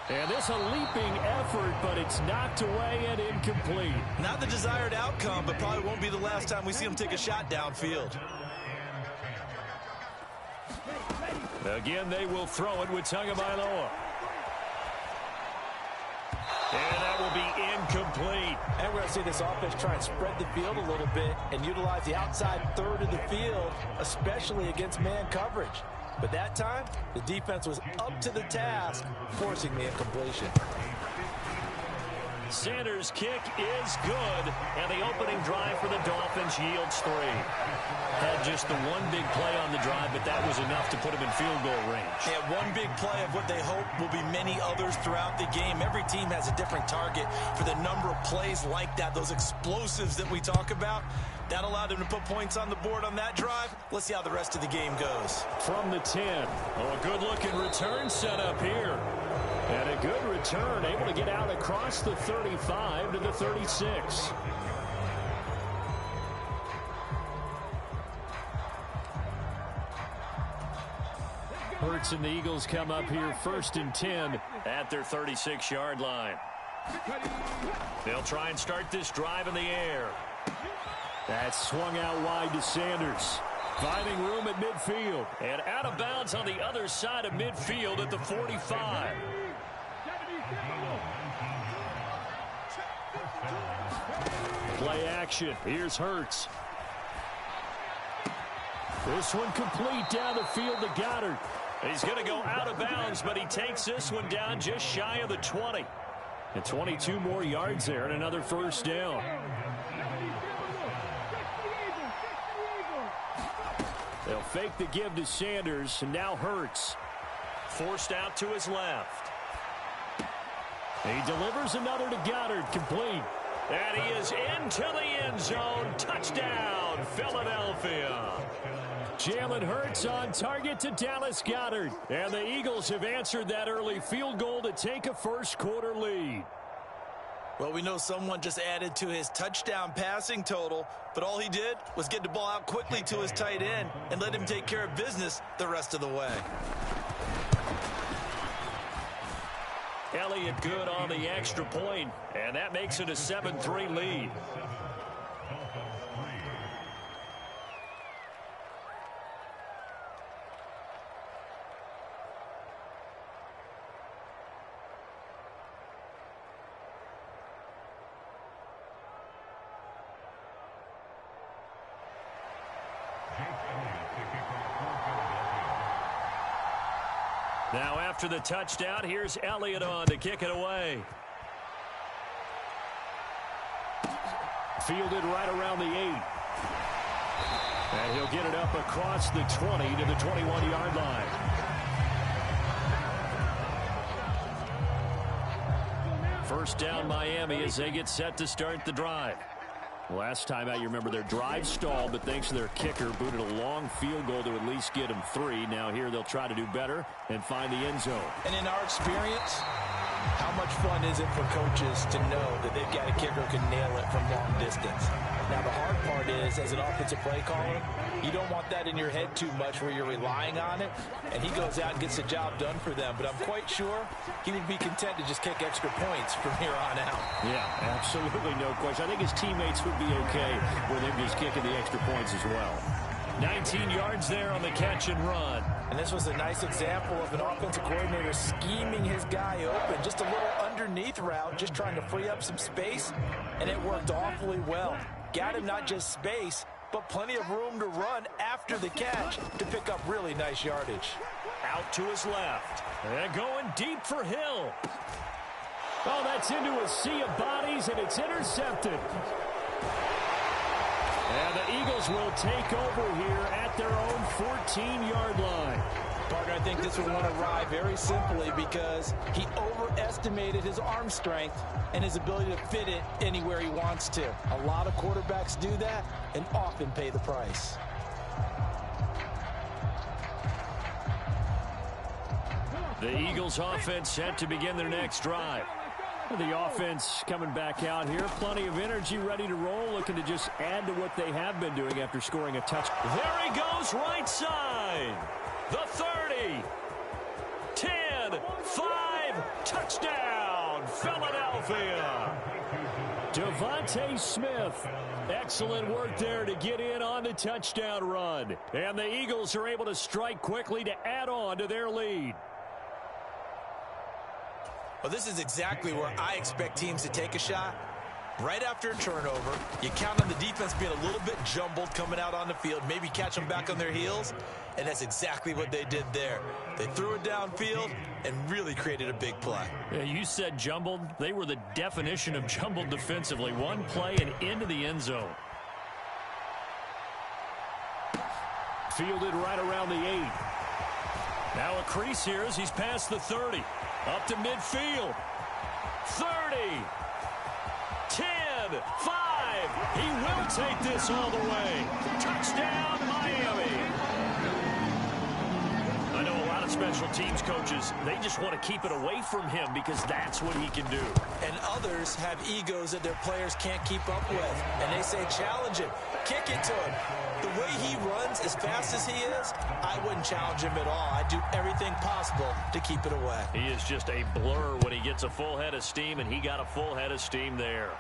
And this a leaping effort, but it's knocked away and incomplete. Not the desired outcome, but probably won't be the last time we see him take a shot downfield. Again, they will throw it with Tagovailoa. And that will be incomplete. And we're going to see this offense try and spread the field a little bit and utilize the outside third of the field, especially against man coverage. But that time, the defense was up to the task, forcing the incompletion. Sanders' kick is good, and the opening drive for the Dolphins yields 3. Had just the one big play on the drive, but that was enough to put him in field goal range. Yeah, one big play of what they hope will be many others throughout the game. Every team has a different target for the number of plays like that, those explosives that we talk about. That allowed him to put points on the board on that drive. Let's see how the rest of the game goes. From the 10. Oh, a good-looking return set up here. And a good return, able to get out across the 35 to the 36. Hurts and the Eagles come up here 1st and 10 at their 36-yard line. They'll try and start this drive in the air. That's swung out wide to Sanders. Finding room at midfield. And out of bounds on the other side of midfield at the 45. Play action. Here's Hurts. This one complete down the field to Goddard. He's going to go out of bounds, but he takes this one down just shy of the 20. And 22 more yards there and another first down. They'll fake the give to Sanders, and now Hurts. Forced out to his left. He delivers another to Goddard, complete. And he is into the end zone. Touchdown, Philadelphia. Jalen Hurts on target to Dallas Goedert. And the Eagles have answered that early field goal to take a first-quarter lead. Well, we know someone just added to his touchdown passing total, but all he did was get the ball out quickly to his tight end and let him take care of business the rest of the way. Elliott good on the extra point, and that makes it a 7-3 lead. Now after the touchdown, here's Elliott on to kick it away. Fielded right around the 8. And he'll get it up across the 20 to the 21-yard line. First down Miami as they get set to start the drive. Last time out, you remember their drive stalled, but thanks to their kicker, booted a long field goal to at least get them 3. Now here they'll try to do better and find the end zone. And in our experience, how much fun is it for coaches to know that they've got a kicker who can nail it from long distance? Now the hard part is, as an offensive play caller, you don't want that in your head too much where you're relying on it, and he goes out and gets the job done for them. But I'm quite sure he would be content to just kick extra points from here on out. Yeah, absolutely no question. I think his teammates would be okay with him just kicking the extra points as well. 19 yards there on the catch and run. And this was a nice example of an offensive coordinator scheming his guy open. Just a little underneath route, just trying to free up some space, and it worked awfully well. Got him not just space, but plenty of room to run after the catch to pick up really nice yardage. Out to his left. And going deep for Hill. Oh, that's into a sea of bodies, and it's intercepted. And the Eagles will take over here at their own 14-yard line. Partner, I think this would want to ride very simply because he overestimated his arm strength and his ability to fit it anywhere he wants to. A lot of quarterbacks do that and often pay the price. The Eagles offense set to begin their next drive. The offense coming back out here. Plenty of energy, ready to roll, looking to just add to what they have been doing after scoring a touchdown. There he goes, right side. The 30. 10. 5. Touchdown, Philadelphia. Devontae Smith. Excellent work there to get in on the touchdown run. And the Eagles are able to strike quickly to add on to their lead. Well, this is exactly where I expect teams to take a shot. Right after a turnover, you count on the defense being a little bit jumbled coming out on the field, maybe catch them back on their heels, and that's exactly what they did there. They threw it downfield and really created a big play. Yeah, you said jumbled. They were the definition of jumbled defensively. One play and into the end zone. Fielded right around the 8. Now a crease here as he's past the 30. Up to midfield. 30. 10. 5. He will take this all the way. Touchdown, Miami. I know a lot of special teams coaches, they just want to keep it away from him because that's what he can do. And others have egos that their players can't keep up with. And they say, challenge him. Kick it to him. The way he runs as fast as he is, I wouldn't challenge him at all. I'd do everything possible to keep it away. He is just a blur when he gets a full head of steam, and he got a full head of steam there.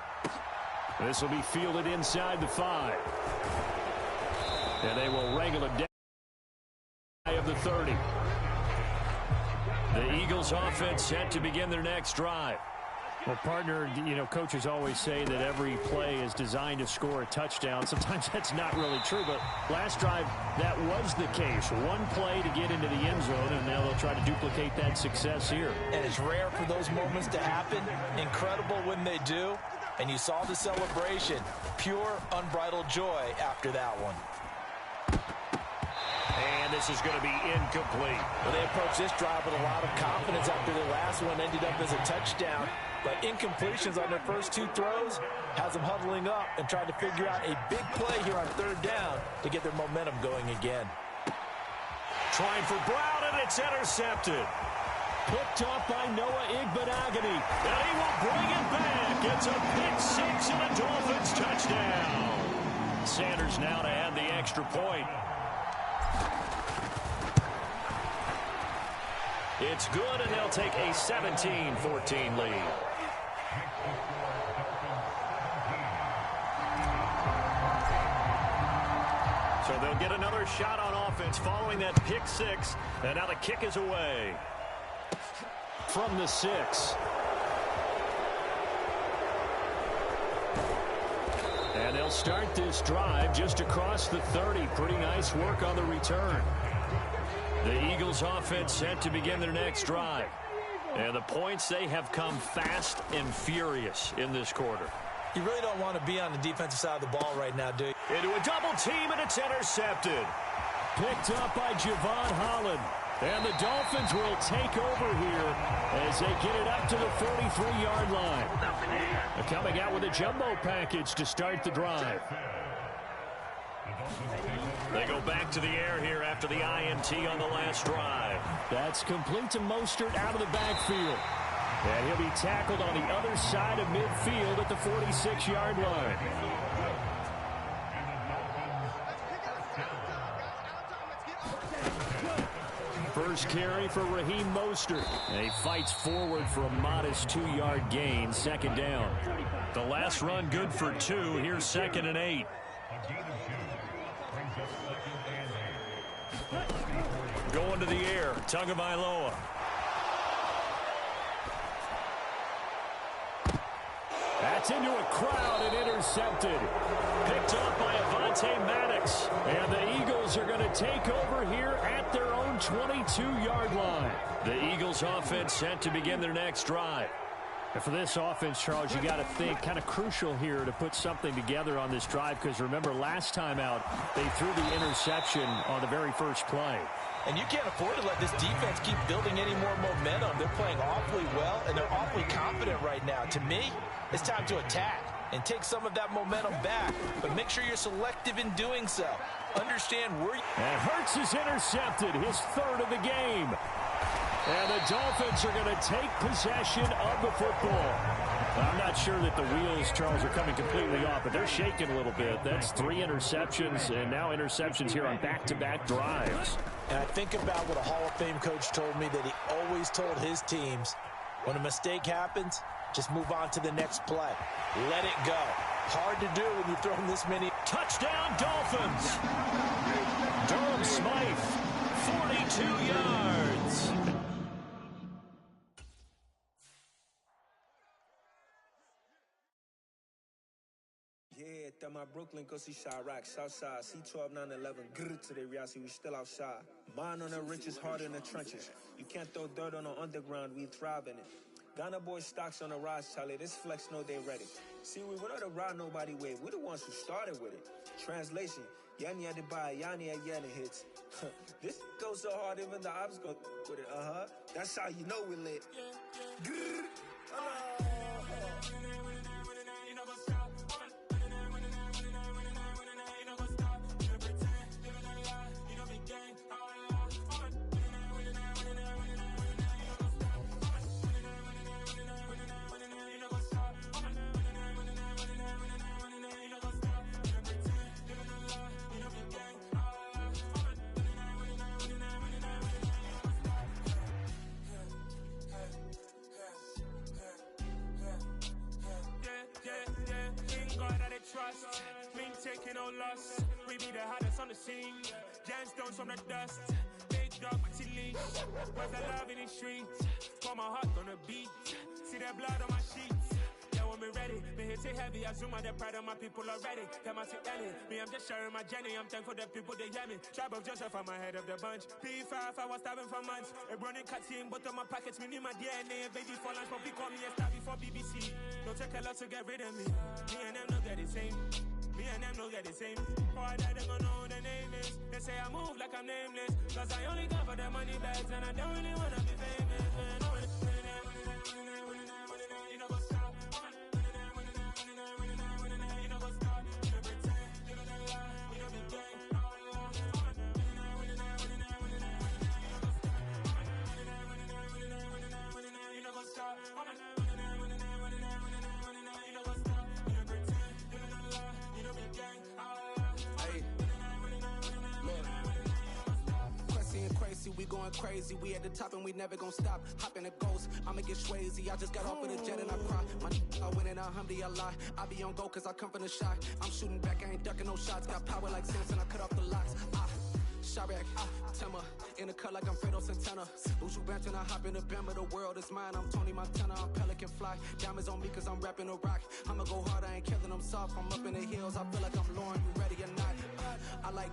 This will be fielded inside the 5. And they will wrangle it down of the 30. The Eagles offense set to begin their next drive. Well, partner, you know, coaches always say that every play is designed to score a touchdown. Sometimes that's not really true, but last drive, that was the case. One play to get into the end zone, and now they'll try to duplicate that success here. And it's rare for those moments to happen. Incredible when they do. And you saw the celebration. Pure, unbridled joy after that one. And this is going to be incomplete. Well, they approached this drive with a lot of confidence after the last one ended up as a touchdown. But incompletions on their first 2 throws has them huddling up and trying to figure out a big play here on 3rd down to get their momentum going again. Trying for Brown, and it's intercepted. Picked up by Noah Igbenogany. And he will bring it back. It's a pick-6 and a Dolphins touchdown. Sanders now to add the extra point. It's good, and they'll take a 17-14 lead. So they'll get another shot on offense following that pick-6, and now the kick is away. From the 6. And they'll start this drive just across the 30. Pretty nice work on the return. The Eagles offense set to begin their next drive. And the points, they have come fast and furious in this quarter. You really don't want to be on the defensive side of the ball right now, do you? Into a double team, and it's intercepted. Picked up by Javon Holland. And the Dolphins will take over here as they get it up to the 43-yard line. They're coming out with a jumbo package to start the drive. They go back to the air here after the INT on the last drive. That's complete to Mostert out of the backfield. And he'll be tackled on the other side of midfield at the 46-yard line. First carry for Raheem Mostert. And he fights forward for a modest 2-yard gain, 2nd down. The last run good for 2. Here's 2nd and 8. Going to the air, Tagovailoa. That's into a crowd and intercepted. Picked up by Avonte Maddox. And the Eagles are going to take over here at their own 22-yard line. The Eagles offense set to begin their next drive. And for this offense, Charles, you got to think kind of crucial here to put something together on this drive, because remember last time out they threw the interception on the very first play. And you can't afford to let this defense keep building any more momentum. They're playing awfully well, and they're awfully confident right now. To me, it's time to attack and take some of that momentum back, but make sure you're selective in doing so. Understand where you... And Hurts is intercepted, his 3rd of the game. And the Dolphins are going to take possession of the football. I'm not sure that the wheels, Charles, are coming completely off, but they're shaking a little bit. That's 3 interceptions, and now interceptions here on back-to-back drives. And I think about what a Hall of Fame coach told me, that he always told his teams, when a mistake happens, just move on to the next play. Let it go. Hard to do when you've thrown this many. Touchdown, Dolphins! Durham Smythe, 42 yards. Yeah, that my Brooklyn, go see Chirac, Southside, C12, 911, grr to the reality, we still outside. Mine on the richest, heart in the trenches. You can't throw dirt on the underground, we thrive in it. Ghana boys stocks on the rise, Charlie, this flex know they ready. See, we not the ride nobody wave, we the ones who started with it. Translation, Yanni had to buy, Yanni at Yanni hits. This goes so hard, even the ops go with it, That's how you know we lit. Grr. Trust, we ain't taking no loss. We be the hottest on the scene. Gemstones from the dust. Big dog, pretty leash. Where's the love in the streets? Pour my heart on the beat. See that blood on my sheets. Yeah, when we ready, me hit it heavy. I zoom out the pride of my people already. Them I see Ellie. Me, I'm just sharing my journey. I'm thankful that people they hear me. Tribe of Joseph, I'm ahead of the bunch. P5, I was starving for months. A running cut in, but on my pockets, me need my DNA. Baby for lunch, but we call me a star before BBC. Don't take a lot to get rid of me. Me and them no get the same. Me and them no get the same. Boy, that they gon' know who the name is. They say I move like I'm nameless. Cause I only got for the money bags and I don't really wanna be famous. You know what's up? We going crazy, we at the top and we never gonna stop. Hopping a ghost, I'ma get swayzy. I just got off with a jet and I cry. I win in alhamdulillah. I be on go cause I come from the shot. I'm shooting back, I ain't ducking no shots. Got power like Samson, I cut off the locks. Chirac, Tema, in the cut like I'm Fredo Santana. Buju Banton, I hop in the Bama, the world is mine. I'm Tony Montana, I'm Pelican Fly. Diamonds on me cause I'm rapping a rock. I'ma go hard, I ain't killing them soft. I'm up in the hills, I feel like I'm Lauren, you ready or not? I like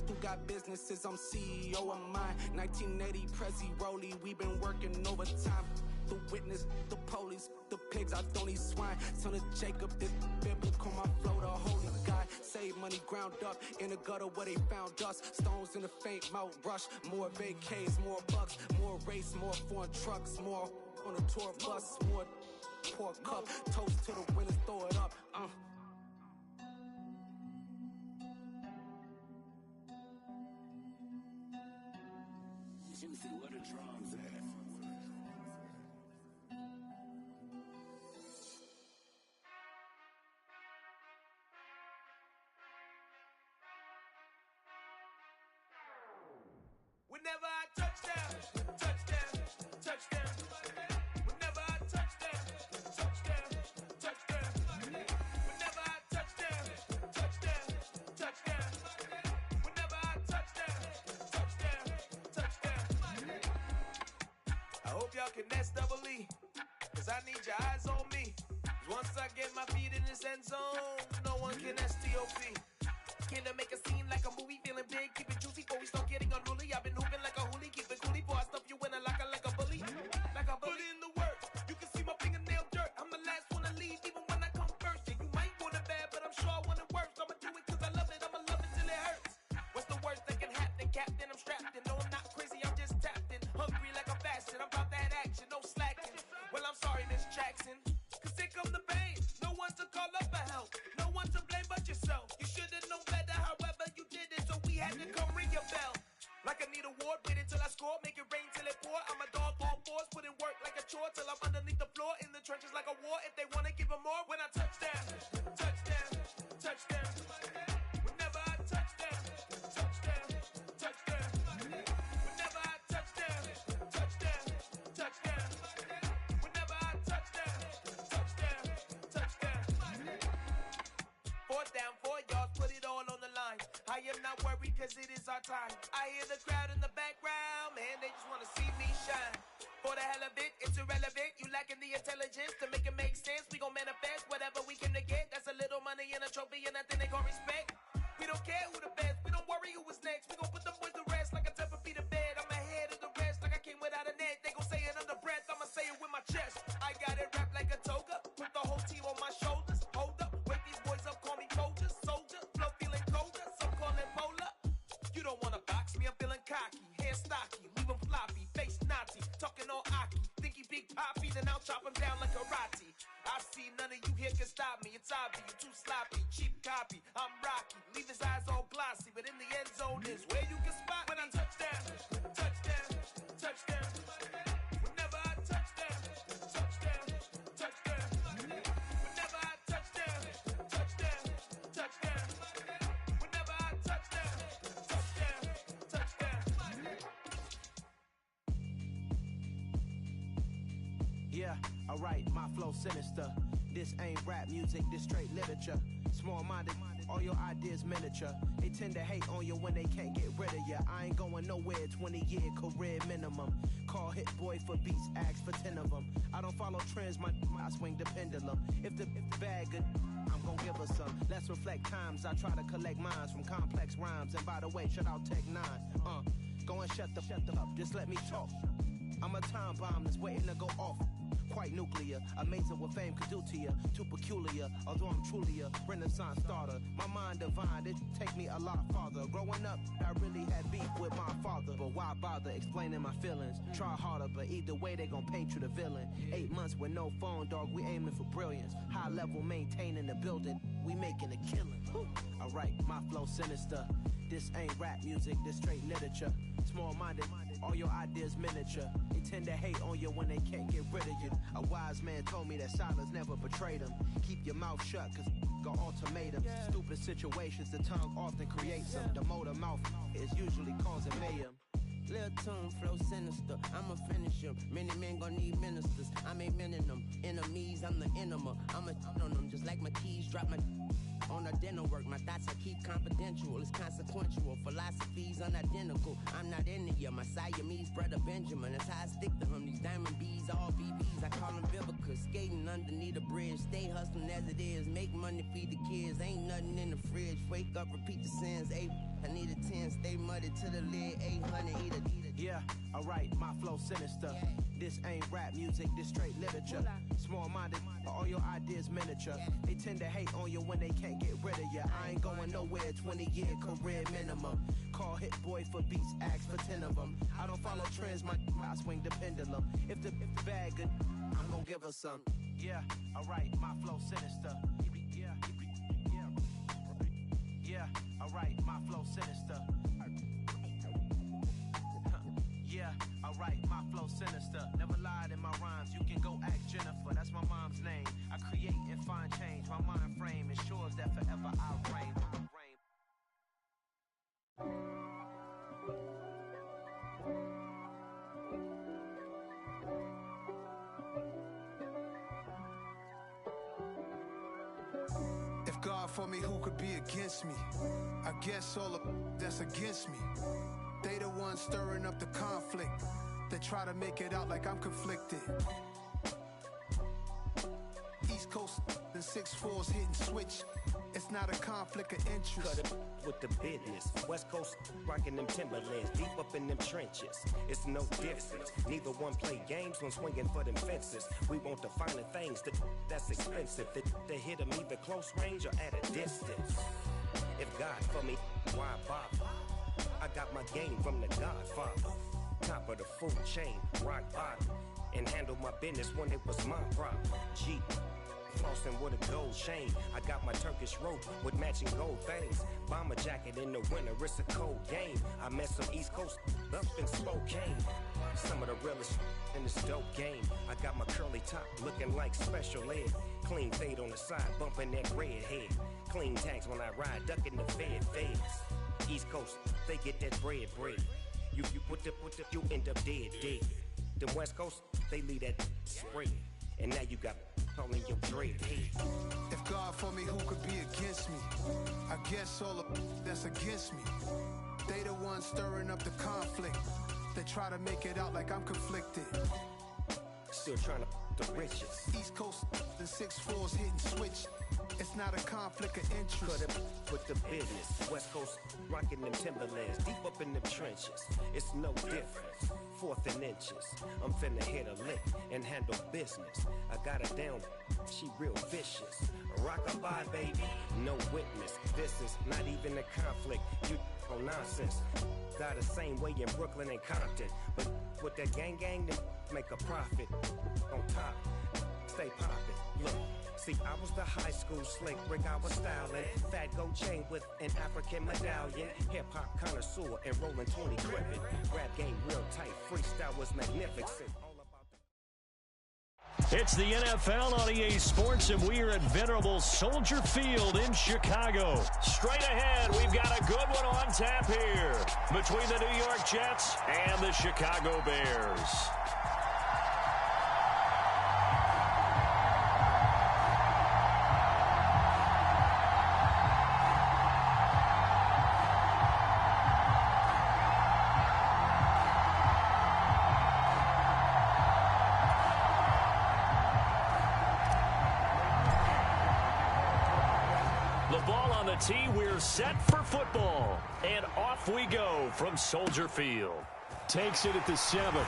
who got businesses, I'm CEO of mine. 1980 Prezi Rolly, we been working overtime. The witness, the police, the pigs, I don't eat swine. Son of Jacob, this biblical, my flow, the holy guy. Save money ground up in the gutter where they found us. Stones in the faint mouth rush. More vacays, more bucks, more race, more foreign trucks, more on a tour bus, more pour cup. Toast to the winners, throw it up. Let me see what the drums at. Whenever I touchdown, touchdown, touchdown. Whenever I touchdown, touchdown, touchdown. Whenever I touchdown, touchdown, touchdown. Whenever I touchdown, touchdown, touchdown. I hope y'all can nest double E, cause I need your eyes on me. Once I get my feet in this end zone, no one can STOP. Can I make a scene like a movie, feeling big, keep it juicy before we start getting unruly. I've been hooping like a hoolie, keep it coolie before I stuff you in a locker like a bully. Like a bully in the work, you can see my fingernail dirt. I'm the last one to leave, even when I come first. Yeah, you might want it bad, but I'm sure I want it worse. I'ma do it cause I love it, I'ma love it till it hurts. What's the worst that can happen, Captain? I'm strapped in, no I'm not crazy, I'm just tapped in. Hungry like I'm fasting, I'm about that action, no slacking. Well, I'm sorry, Miss Jackson, cause here come the pain. No one to call up for help, no one to blame but yourself. You should've known better, however like I need a ward. Wait until I score, make it rain till it pour. I'm a dog on force, put in work like a chore till I'm underneath the floor. In the trenches like a war. If they wanna give them more, when I touch down, touchdown, touchdown. Whenever I touch down, touchdown, touchdown. Whenever I touch down, touchdown, touchdown. Whenever I touch down, touchdown, touchdown. 4th down, 4 yards, put it all on the line. I am not worried cause it is our time. I hear the crowd in the background, man, they just wanna see me shine. For the hell of it, it's irrelevant. You lacking the intelligence to make it make sense. We gon' manifest whatever we came to get. That's a little money and a trophy and nothing they gon' respect. We don't care who the best, we don't worry who was next. We gon' put them boys to rest like a 10 feet of bed. I'm ahead of the rest like I came without a net. They gon' say it under breath, I'ma say it with my chest. I got it wrapped like a toga, put the whole team on my shoulders. Hold up, wake these boys up, call me soldier, soldier. Flow feeling colder, some call it polar. You don't wanna box me, I'm feeling cocky. Hair stocky, leave him floppy, face naughty. Talking all aki, think he big poppy, then I'll chop him down like karate. I see none of you here can stop me. It's obvious, you too sloppy, cheap copy. I'm Rocky, leave his eyes all glossy, but in the end zone is where you can spot when I touch down, touchdown, touchdown. Whenever I touch down, touchdown, touchdown. Whenever I touch down, touchdown, touchdown. Whenever I touch down, touchdown, touchdown. Yeah, alright, my flow sinister. This ain't rap music, this straight literature. Small-minded, all your ideas miniature. They tend to hate on you when they can't get rid of you. I ain't going nowhere, 20-year career minimum. Call hit boy for beats, ask for 10 of them. I don't follow trends, I swing the pendulum. If the bag good, I'm gon' give her some. Let's reflect times, I try to collect minds from complex rhymes. And by the way, shut out Tech 9. Go and shut the up, just let me talk. I'm a time bomb that's waiting to go off. Quite nuclear, amazing what fame could do to you. Too peculiar, although I'm truly a renaissance starter. My mind divine, it take me a lot farther. Growing up, I really had beef with my father. But why bother explaining my feelings? Try harder, but either way they gon' paint you the villain. 8 months with no phone, dog, we aiming for brilliance. High level maintaining the building, we making a killing. Alright, my flow sinister. This ain't rap music, this straight literature. Small-minded, all your ideas miniature. They tend to hate on you when they can't get rid of you. A wise man told me that silence never betrayed him. Keep your mouth shut, cause got ultimatums. Stupid situations, the tongue often creates them. The motor mouth is usually causing mayhem. Lil' tune, flow sinister, I'ma finish him. Many men gon' need ministers, I'm aiming them. Enemies, I'm the enema, I'ma on them. Just like my keys, drop my on a dinner work. My thoughts I keep confidential, it's consequential. Philosophies unidentical, I'm not into ya. My Siamese brother Benjamin, that's how I stick to him. These diamond bees, all BBs, I call them Vivica. Skating underneath a bridge, stay hustling as it is. Make money, feed the kids, ain't nothing in the fridge. Wake up, repeat the sins, I need a 10, stay muddy to the lid, 800, eat a. Yeah, alright, my flow sinister. This ain't rap music, this straight literature. Small-minded, all your ideas miniature. They tend to hate on you when they can't get rid of you. I ain't going nowhere, 20-year career minimum. Call hit boy for beats, ask for 10 of them. I don't follow trends, I swing the pendulum. If the bag good, I'm gon' give her some. Yeah, alright, my flow sinister. Yeah, alright, my flow sinister. Yeah, alright, my flow sinister. Never lied in my rhymes, you can go ask Jennifer. That's my mom's name. I create and find change. My mind frame ensures that forever I reign. If God for me, who could be against me? I guess all of that's against me. They the ones stirring up the conflict. They try to make it out like I'm conflicted. East Coast and 6'4's hitting switch. It's not a conflict of interest. Cut it with the business. West Coast rocking them Timberlands, deep up in them trenches. It's no difference. Neither one play games when swinging for them fences. We want the finer things that's expensive. They hit them either close range or at a distance. If God for me, why bother? I got my game from the Godfather. Top of the food chain, rock bottom. And handle my business when it was my problem. G, flossing with a gold chain. I got my Turkish rope with matching gold things. Bomber jacket in the winter, it's a cold game. I met some East Coast up in Spokane. Some of the realest in this dope game. I got my curly top looking like special ed. Clean fade on the side, bumping that red head. Clean tags when I ride, ducking the feds. East Coast, they get that bread. You you end up dead. The West Coast, they leave that spread. And now you got all in your dread head. If God for me, who could be against me? I guess all the that's against me. They the ones stirring up the conflict. They try to make it out like I'm conflicted. Still trying to the riches. East Coast, the 6'4s hitting switch. It's not a conflict of interest. Cut it with the business. West Coast rocking them Timberlands, deep up in the trenches. It's no difference. 4th and inches. I'm finna hit a lick and handle business. I got her down, she real vicious. Rock-a-bye, baby, no witness. This is not even a conflict. You on nonsense. Got the same way in Brooklyn and Compton, but with that gang, then make a profit. On top, stay poppin'. Look. See, I was the high school slick Rick, I was styling. Fat gold chain with an African medallion. Hip-hop connoisseur and rolling 20 cribbin'. Rap game real tight, freestyle was magnificent. It's the NFL on EA Sports, and we are at venerable Soldier Field in Chicago. Straight ahead, we've got a good one on tap here between the New York Jets and the Chicago Bears. Tee, we're set for football, and off we go from Soldier Field. Takes it at the 7,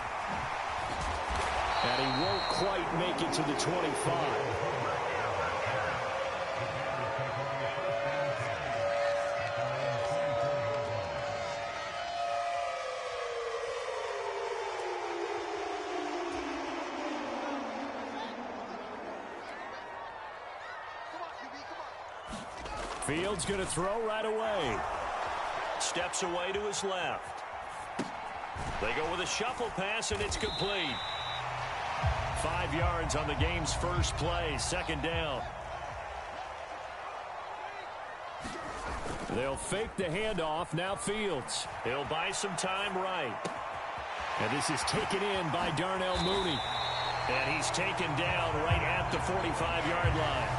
and he won't quite make it to the 25. Fields going to throw right away. Steps away to his left. They go with a shuffle pass, and it's complete. 5 yards on the game's first play, 2nd down. They'll fake the handoff. Now Fields. He'll buy some time right. And this is taken in by Darnell Mooney. And he's taken down right at the 45-yard line.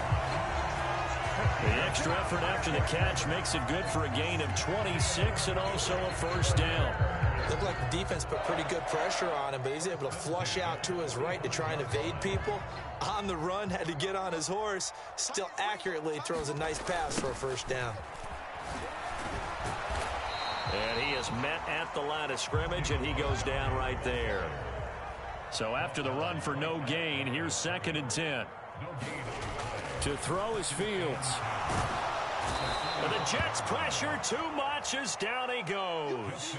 The extra effort after the catch makes it good for a gain of 26 and also a 1st down. Looked like the defense put pretty good pressure on him, but he's able to flush out to his right to try and evade people. On the run, had to get on his horse. Still accurately throws a nice pass for a 1st down. And he is met at the line of scrimmage, and he goes down right there. So after the run for no gain, here's 2nd and 10. To throw is Fields. And the Jets pressure too much as down he goes.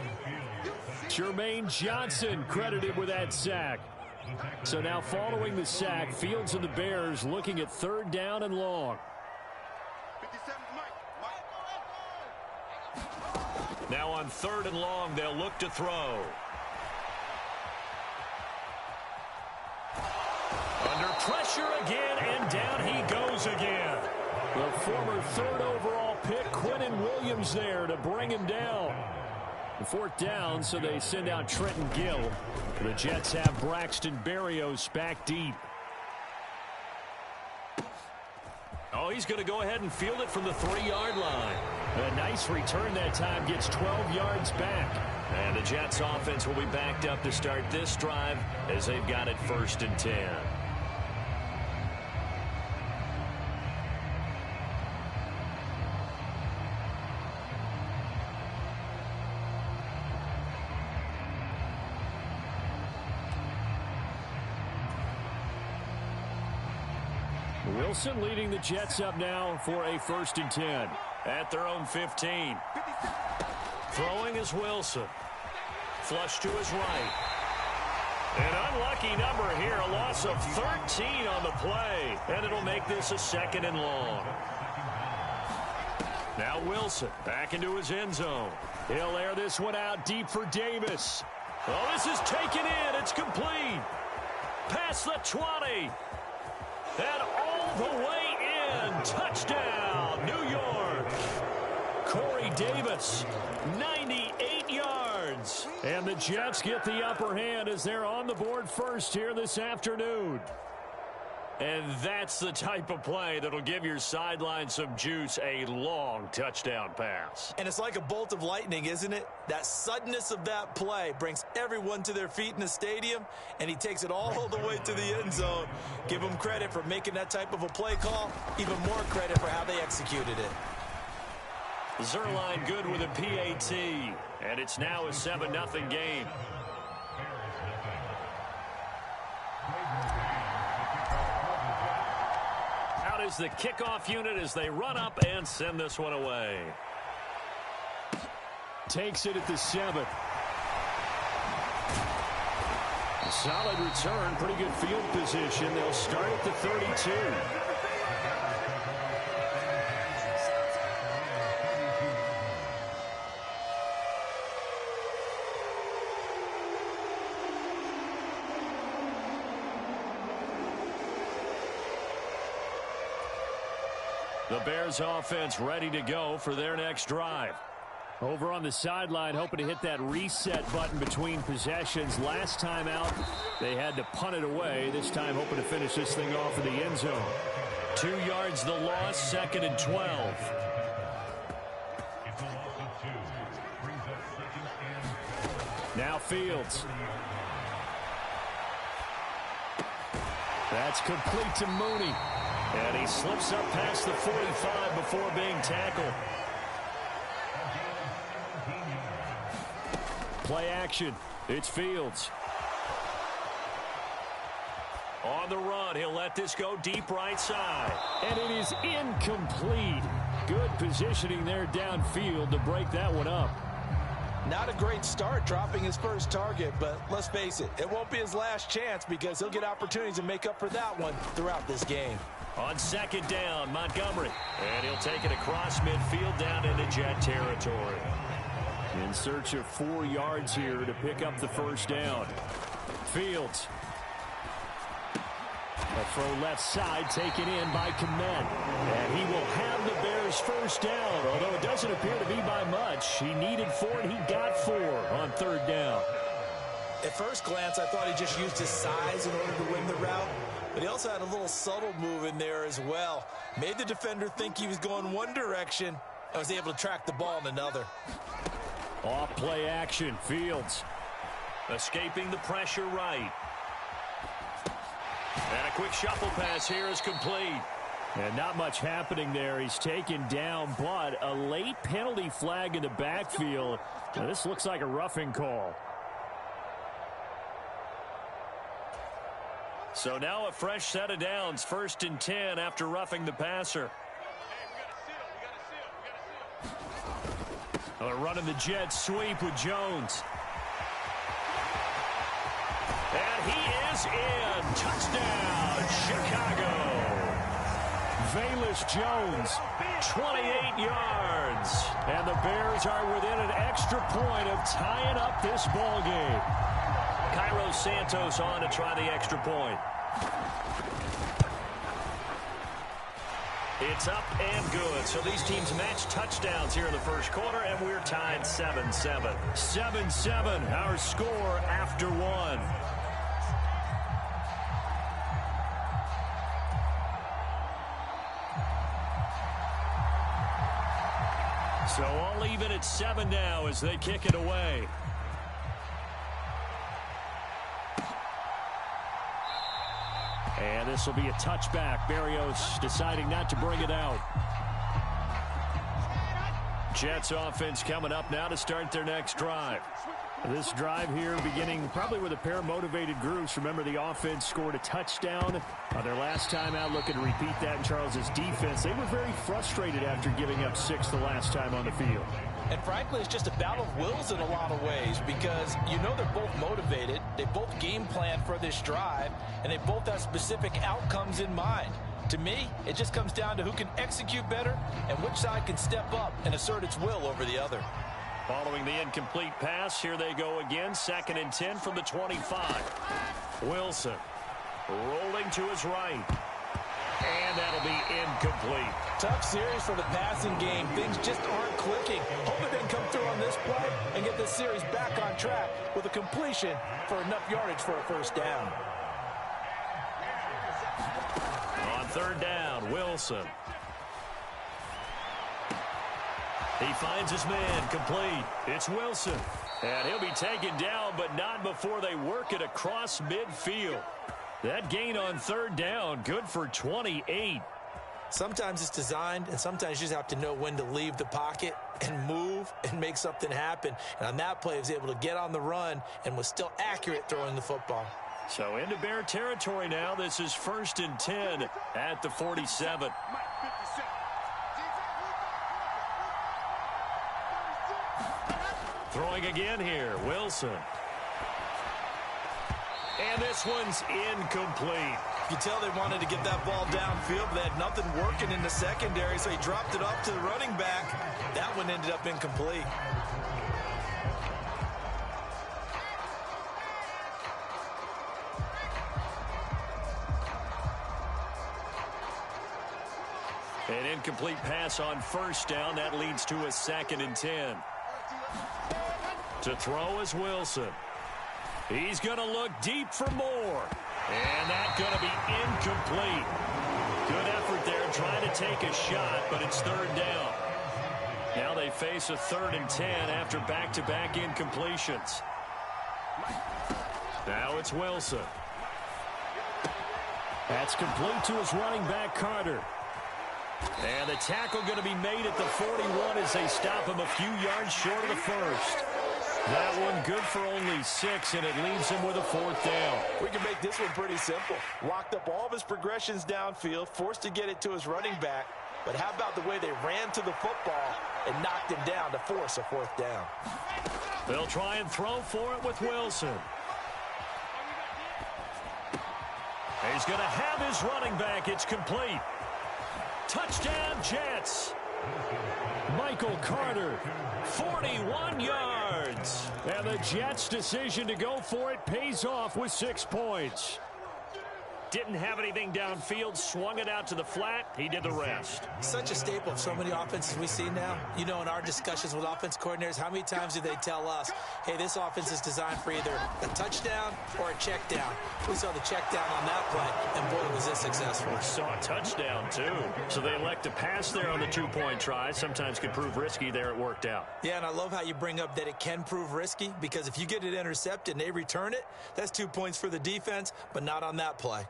Jermaine Johnson credited with that sack. So now following the sack, Fields and the Bears looking at 3rd down and long. Now on 3rd and long, they'll look to throw. Under pressure again, and down he goes again. The former 3rd overall pick, Quinnen Williams, there to bring him down. 4th down, so they send out Trenton Gill. The Jets have Braxton Berrios back deep. Oh, he's going to go ahead and field it from the 3-yard line. A nice return that time, gets 12 yards back. And the Jets offense will be backed up to start this drive as they've got it 1st and 10. Wilson leading the Jets up now for a 1st and 10 at their own 15. Throwing is Wilson. Flush to his right. An unlucky number here, a loss of 13 on the play, and it'll make this a 2nd and long. Now Wilson back into his end zone. He'll air this one out deep for Davis. Oh, this is taken in. It's complete. Past the 20. And all the way in. Touchdown, New York. Corey Davis, 98 yards. And the Jets get the upper hand as they're on the board first here this afternoon. And that's the type of play that'll give your sideline some juice, a long touchdown pass. And it's like a bolt of lightning, isn't it? That suddenness of that play brings everyone to their feet in the stadium, and he takes it all the way to the end zone. Give him credit for making that type of a play call, even more credit for how they executed it. Zerline good with a PAT, and it's now a 7-0 game. Out is the kickoff unit as they run up and send this one away. Takes it at the 7. A solid return, pretty good field position. They'll start at the 32. The Bears offense ready to go for their next drive. Over on the sideline, hoping to hit that reset button between possessions. Last time out, they had to punt it away. This time, hoping to finish this thing off in the end zone. 2 yards the loss, 2nd and 12. Now Fields. That's complete to Mooney. And he slips up past the 45 before being tackled. Play action. It's Fields. On the run, he'll let this go deep right side. And it is incomplete. Good positioning there downfield to break that one up. Not a great start dropping his first target, but let's face it, it won't be his last chance because he'll get opportunities to make up for that one throughout this game. On 2nd down, Montgomery. And he'll take it across midfield down into Jet territory. In search of 4 yards here to pick up the first down. Fields. A throw left side taken in by Kmet. And he will have the Bears first down, although it doesn't appear to be by much. He needed 4 and he got 4 on 3rd down. At first glance, I thought he just used his size in order to win the route. But he also had a little subtle move in there as well. Made the defender think he was going one direction and was able to track the ball in another. Off play action, Fields. Escaping the pressure right. And a quick shuffle pass here is complete. And not much happening there. He's taken down, but a late penalty flag in the backfield. Now, this looks like a roughing call. So now a fresh set of downs, 1st and 10 after roughing the passer. They're running the jet sweep with Jones. And he is in. Touchdown, Chicago. Velus Jones, 28 yards. And the Bears are within an extra point of tying up this ball game. Cairo Santos on to try the extra point. It's up and good. So these teams match touchdowns here in the first quarter, and we're tied 7-7. 7-7, our score after 1. So all even at 7 now as they kick it away. And this will be a touchback. Berrios deciding not to bring it out. Jets offense coming up now to start their next drive. This drive here beginning probably with a pair of motivated groups. Remember, the offense scored a touchdown their last time out, looking to repeat that in Charles's defense. They were very frustrated after giving up 6 the last time on the field. And frankly, it's just a battle of wills in a lot of ways because you know they're both motivated. They both game plan for this drive, and they both have specific outcomes in mind. To me, it just comes down to who can execute better and which side can step up and assert its will over the other. Following the incomplete pass, here they go again. 2nd and 10 from the 25. Wilson rolling to his right. And that'll be incomplete. Tough series for the passing game. Things just aren't clicking. Hope they can come through on this play and get this series back on track with a completion for enough yardage for a first down. On 3rd down, Wilson. He finds his man, complete. It's Wilson. And he'll be taken down, but not before they work it across midfield. That gain on 3rd down, good for 28. Sometimes it's designed, and sometimes you just have to know when to leave the pocket and move and make something happen. And on that play, he was able to get on the run and was still accurate throwing the football. So into Bear territory now. This is 1st and 10 at the 47. Throwing again here, Wilson. And this one's incomplete. You tell they wanted to get that ball downfield, but they had nothing working in the secondary, so he dropped it off to the running back. That one ended up incomplete. An incomplete pass on 1st down. That leads to a 2nd and 10. To throw is Wilson. He's going to look deep for more. And that's going to be incomplete. Good effort there trying to take a shot, but it's 3rd down. Now they face a 3rd and 10 after back-to-back incompletions. Now it's Wilson. That's complete to his running back, Carter. And the tackle going to be made at the 41 as they stop him a few yards short of the first. That one good for only 6, and it leaves him with a 4th down. We can make this one pretty simple. Locked up all of his progressions downfield, forced to get it to his running back. But how about the way they ran to the football and knocked him down to force a 4th down? They'll try and throw for it with Wilson. He's going to have his running back. It's complete. Touchdown, Jets. Michael Carter, 41 yards. And the Jets' decision to go for it pays off with 6 points. Didn't have anything downfield, swung it out to the flat. He did the rest. Such a staple of so many offenses we see now. You know, in our discussions with offense coordinators, how many times do they tell us, hey, this offense is designed for either a touchdown or a check down. We saw the check down on that play, and boy, was it successful. We saw a touchdown, too. So they elect to pass there on the 2-point try. Sometimes could prove risky. There it worked out. Yeah, and I love how you bring up that it can prove risky, because if you get it intercepted and they return it, that's 2 points for the defense, but not on that play.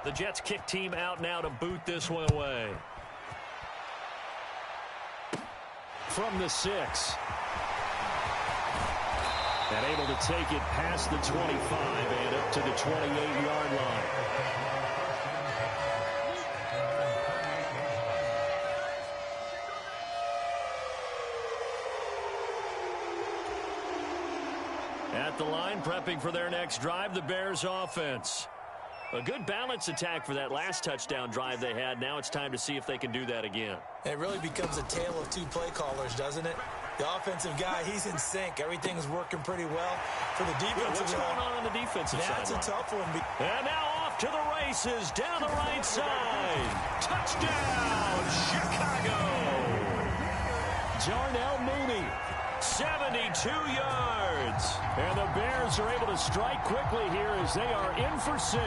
The Jets kick team out now to boot this one away. From the 6. And able to take it past the 25 and up to the 28-yard line. At the line, prepping for their next drive, the Bears offense. A good balance attack for that last touchdown drive they had. Now it's time to see if they can do that again. It really becomes a tale of 2 play callers, doesn't it? The offensive guy, he's in sync. Everything's working pretty well. For the defensive What's going on the defensive side? That's a tough one. And now off to the races down the right side. Touchdown, Chicago. Darnell Mooney, 72 yards. And the Bears are able to strike quickly here as they are in for 6.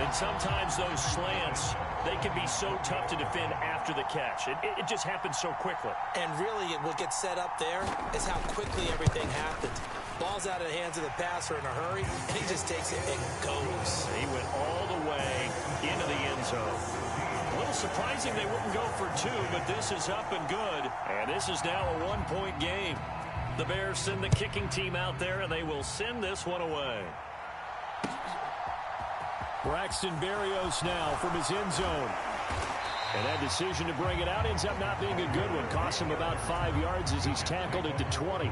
And sometimes those slants, they can be so tough to defend after the catch. It just happens so quickly. And really, what gets set up there is how quickly everything happens. Ball's out of the hands of the passer in a hurry, and he just takes it and goes. He went all the way into the end zone. A little surprising they wouldn't go for two, but this is up and good. And this is now a one-point game. The Bears send the kicking team out there, and they will send this one away. Braxton Berrios now from his end zone. And that decision to bring it out ends up not being a good one. Costs him about 5 yards as he's tackled into 20.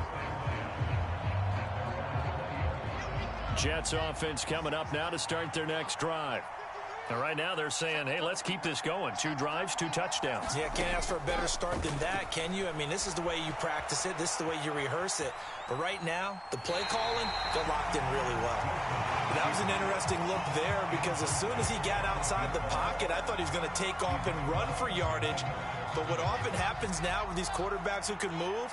Jets offense coming up now to start their next drive. And right now they're saying, hey, let's keep this going. 2 drives, 2 touchdowns. Yeah, can't ask for a better start than that, can you? I mean, this is the way you practice it. This is the way you rehearse it. But right now, the play calling, they're locked in really well. That was an interesting look there because as soon as he got outside the pocket, I thought he was going to take off and run for yardage. But what often happens now with these quarterbacks who can move,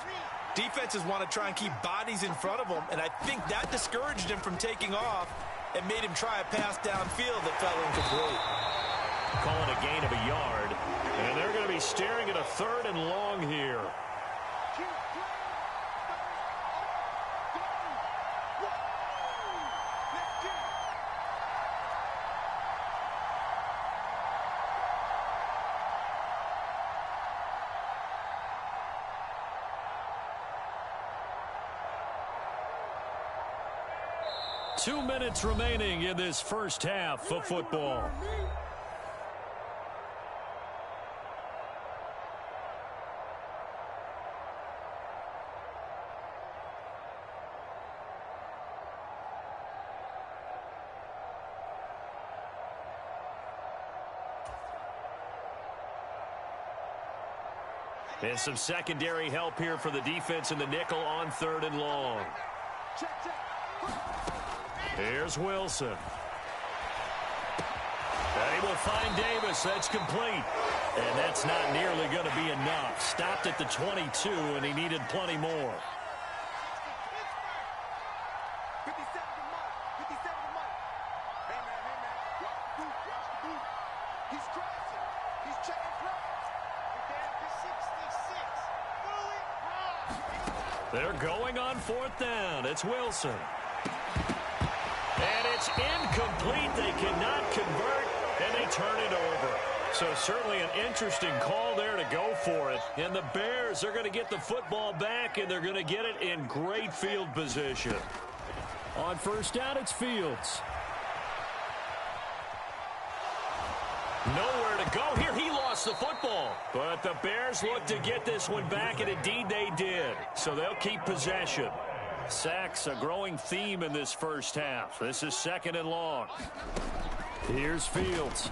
defenses want to try and keep bodies in front of them, and I think that discouraged him from taking off and made him try a pass downfield that fell incomplete. Calling a gain of a yard, and they're going to be staring at a 3rd and long here. Two minutes remaining in this first half of football. And some secondary help here for the defense in the nickel on 3rd and long. Here's Wilson. And he will find Davis. That's complete. And that's not nearly going to be enough. Stopped at the 22, and he needed plenty more. They're going on 4th down. It's Wilson. And it's incomplete. They cannot convert, and they turn it over. So certainly an interesting call there to go for it. And the Bears are going to get the football back, and they're going to get it in great field position. On 1st down, it's Fields. Nowhere to go here. He lost the football. But the Bears look to get this one back, and indeed they did. So they'll keep possession. Sacks, a growing theme in this first half. This is 2nd and long. Here's Fields.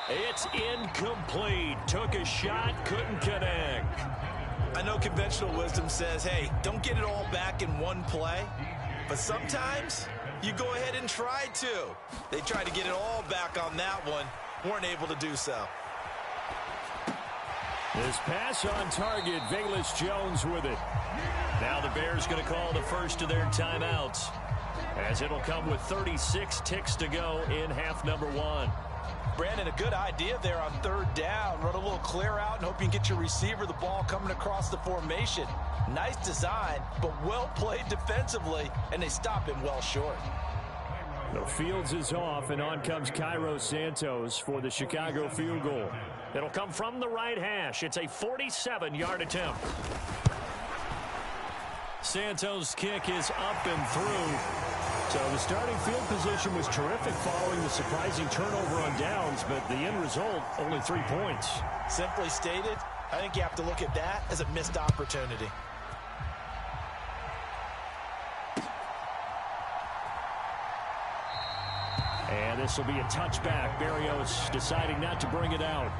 It's incomplete. Took a shot, couldn't connect. I know conventional wisdom says, hey, don't get it all back in one play. But sometimes you go ahead and try to. They tried to get it all back on that one. Weren't able to do so. This pass on target, Velus Jones with it. Now the Bears going to call the first of their timeouts, as it'll come with 36 ticks to go in half number 1. Brandon, a good idea there on 3rd down. Run a little clear out and hope you can get your receiver the ball coming across the formation. Nice design, but well played defensively, and they stop him well short. The Fields is off, and on comes Cairo Santos for the Chicago field goal. It'll come from the right hash. It's a 47-yard attempt. Santos' kick is up and through. So the starting field position was terrific following the surprising turnover on downs, but the end result, only 3 points. Simply stated, I think you have to look at that as a missed opportunity. And this will be a touchback. Berrios deciding not to bring it out.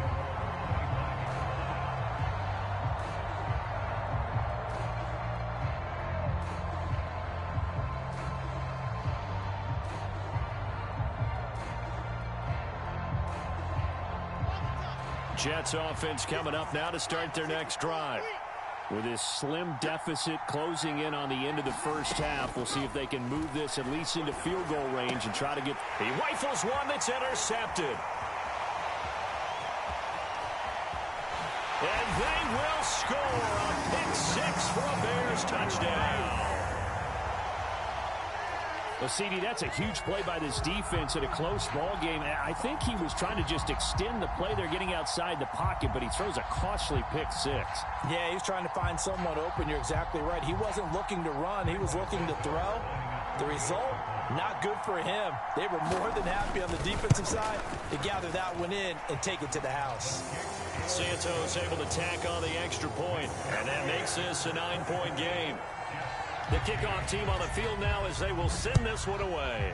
Jets offense coming up now to start their next drive. With this slim deficit closing in on the end of the first half, we'll see if they can move this at least into field goal range and try to get... He rifles one that's intercepted. And they will score a pick six for a Bears touchdown. Well, CD, that's a huge play by this defense in a close ball game. I think he was trying to just extend the play. They're getting outside the pocket, but he throws a costly pick six. Yeah, he was trying to find someone open. You're exactly right. He wasn't looking to run. He was looking to throw. The result, not good for him. They were more than happy on the defensive side to gather that one in and take it to the house. Santos able to tack on the extra point, and that makes this a 9-point game. The kickoff team on the field now as they will send this one away.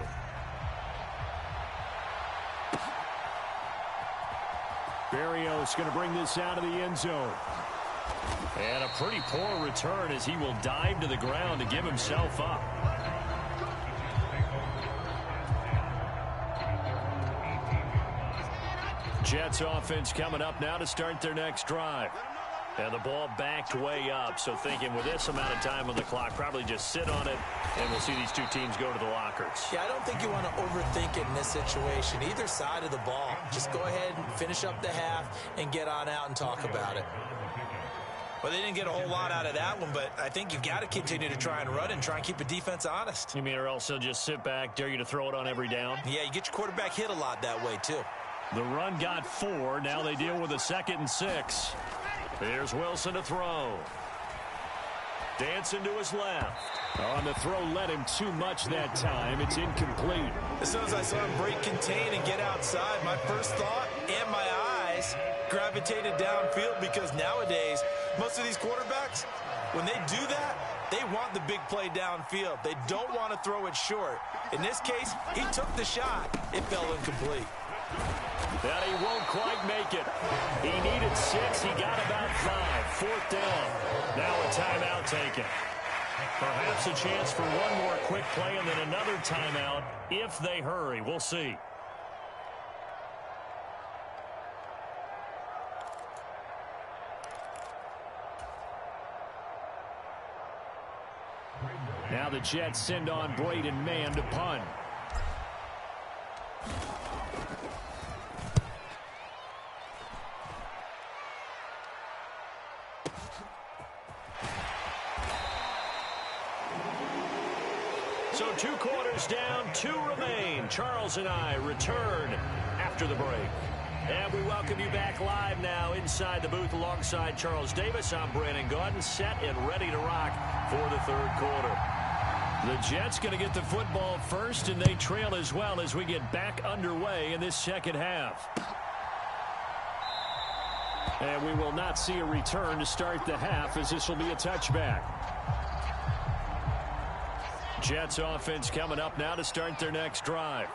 Berrios going to bring this out of the end zone. And a pretty poor return as he will dive to the ground to give himself up. Jets offense coming up now to start their next drive. And the ball backed way up, so thinking with this amount of time on the clock, probably just sit on it, and we'll see these two teams go to the lockers. Yeah, I don't think you want to overthink it in this situation. Either side of the ball. Just go ahead and finish up the half and get on out and talk about it. Well, they didn't get a whole lot out of that one, but I think you've got to continue to try and run and try and keep the defense honest. You mean or else they'll just sit back, dare you to throw it on every down? Yeah, you get your quarterback hit a lot that way, too. The run got 4. Now they deal with a 2nd and 6. Here's Wilson to throw. Dancing to his left. On the throw, led him too much that time. It's incomplete. As soon as I saw him break contain and get outside, my first thought and my eyes gravitated downfield, because nowadays, most of these quarterbacks, when they do that, they want the big play downfield. They don't want to throw it short. In this case, he took the shot. It fell incomplete. That he won't quite make it. He needed 6. He got about 5. 4th down. Now a timeout taken. Perhaps a chance for one more quick play and then another timeout if they hurry. We'll see. Now the Jets send on Braden Mann to punt. So 2 quarters down, 2 remain. Charles and I return after the break. And we welcome you back live now inside the booth alongside Charles Davis. I'm Brandon Gaudin, set and ready to rock for the 3rd quarter. The Jets going to get the football first, and they trail as well as we get back underway in this 2nd half. And we will not see a return to start the half, as this will be a touchback. Jets offense coming up now to start their next drive.